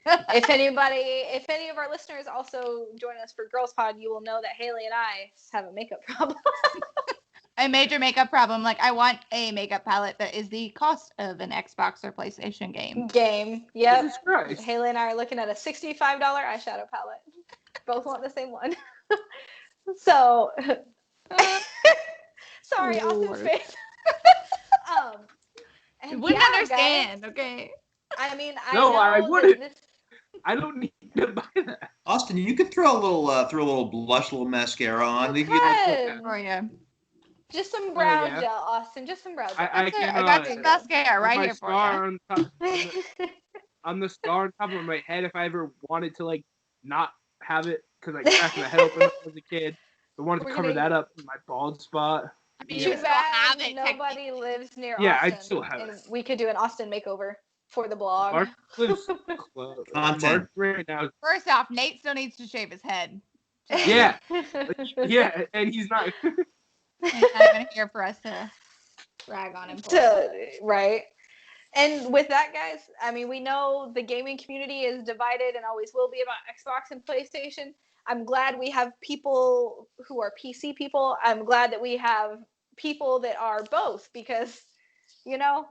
If any of our listeners also join us for Girls Pod, you will know that Haley and I have a makeup problem. a major makeup problem. Like, I want a makeup palette that is the cost of an Xbox or PlayStation game. Yep. Jesus Christ. Haley and I are looking at a $65 eyeshadow palette. Both want the same one. So, sorry, Austin's Lord. face. You And wouldn't yeah, understand, guys, okay? I mean, No, I know that wouldn't. this- I don't need to buy that. Austin, you could throw a little blush, a little mascara on. You If you like- could. Oh, yeah. Just some brow yeah. gel, Austin. Just some brow gel. I That's it. can, I got There some you go. mascara right my here for scar you. on the scar on top of my head, if I ever wanted to like not have it because I cracked my head open when I was a kid, I wanted to We're cover gonna- that up in my bald spot. I mean, Too you still have bad it. nobody lives near Yeah, I Austin. still have and it. we could do an Austin makeover for the blog. Mark lives close. Content. Mark right now. First off, Nate still needs to shave his head. Yeah, yeah, and he's not. He's not even here for us to rag on him. Right. And with that, guys, I mean, we know the gaming community is divided and always will be about Xbox and PlayStation. I'm glad we have people who are PC people. I'm glad that we have people that are both because, you know,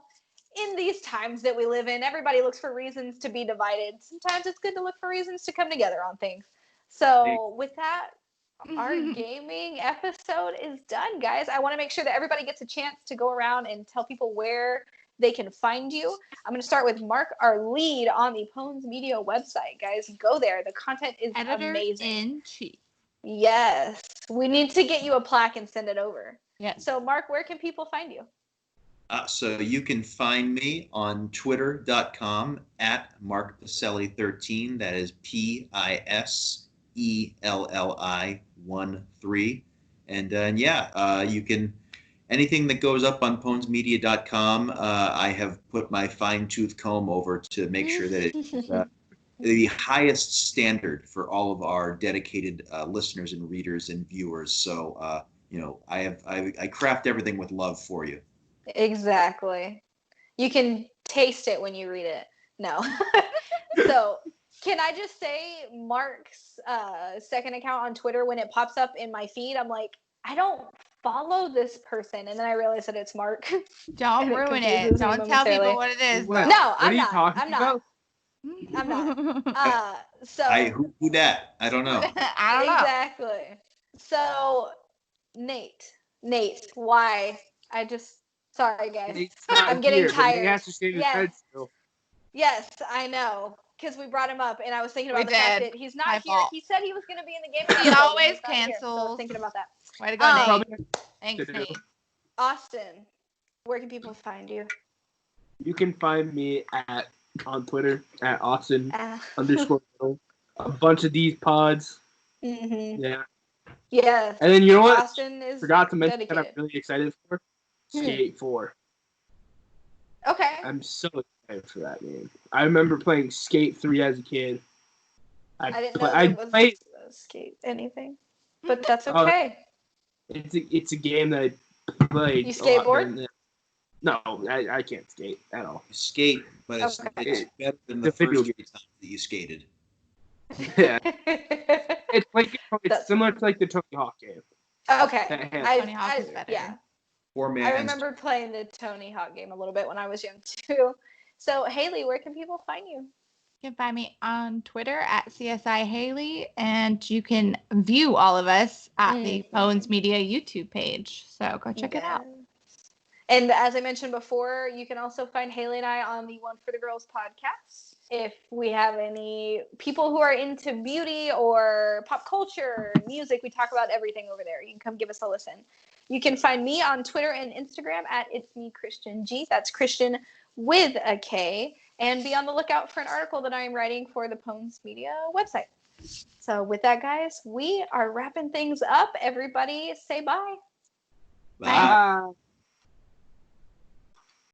in these times that we live in, everybody looks for reasons to be divided. Sometimes it's good to look for reasons to come together on things. So with that, our gaming episode is done, guys. I want to make sure that everybody gets a chance to go around and tell people where they can find you. I'm going to start with Mark, our lead on the Pones Media website. Guys, go there. The content is amazing. Editor-in-chief. Yes. We need to get you a plaque and send it over. Yes. So, Mark, where can people find you? So you can find me on twitter.com at Mark Pacelli13. That is PISELLI13. And you can, anything that goes up on ponesmedia.com, I have put my fine-tooth comb over to make sure that it's the highest standard for all of our dedicated listeners and readers and viewers. So, I craft everything with love for you. Exactly. You can taste it when you read it. No. So, can I just say Mark's second account on Twitter, when it pops up in my feed, I'm like, I don't follow this person. And then I realize that it's Mark. Don't And it ruin it. confuses me Don't tell people momentarily. what it is. What? No, What are I'm you not. talking I'm not. about? I'm not. So Who that? I don't know. I don't know. exactly. So Nate, why? Sorry guys. Nate's not I'm getting here, but Nate tired. has to shave his head still. Yes, I know. Because we brought him up, and I was thinking We about the fact did. that he's not My here. fault. He said he was going to be in the game. He episode, and always he's not here, so I was cancels. thinking about that. Way to go, Nate. Probably Thanks, to Nate. do. Austin, where can people find you? You can find me on Twitter at Austin_middle. A bunch of these pods. Mm-hmm. Yeah. Yes. And then you know what? Austin is Forgot to mention that I'm dedicated. really excited for Skate 4. Okay. I'm so excited for that game. I remember playing Skate 3 as a kid. I didn't know there was played. a skate anything, but that's Oh, okay. It's a game that I played. You a lot skateboard? during the- No, I can't skate at all. You skate, but it's better than the The video first 3 times that you skated. Yeah, it's That's- similar to like the Tony Hawk game. Okay. That has- Tony Hawk is better. Yeah. 4 man. I remember playing the Tony Hawk game a little bit when I was young too. So Haley, where can people find you? You can find me on Twitter at CSI Haley, and you can view all of us at the Pones Media YouTube page. So go check it out. Yes. And as I mentioned before, you can also find Haley and I on the One for the Girls podcast. If we have any people who are into beauty or pop culture, music, we talk about everything over there. You can come give us a listen. You can find me on Twitter and Instagram at It's Me Christian G. That's Christian with a K. And be on the lookout for an article that I am writing for the Pones Media website. So with that, guys, we are wrapping things up. Everybody say bye. Bye. Ah.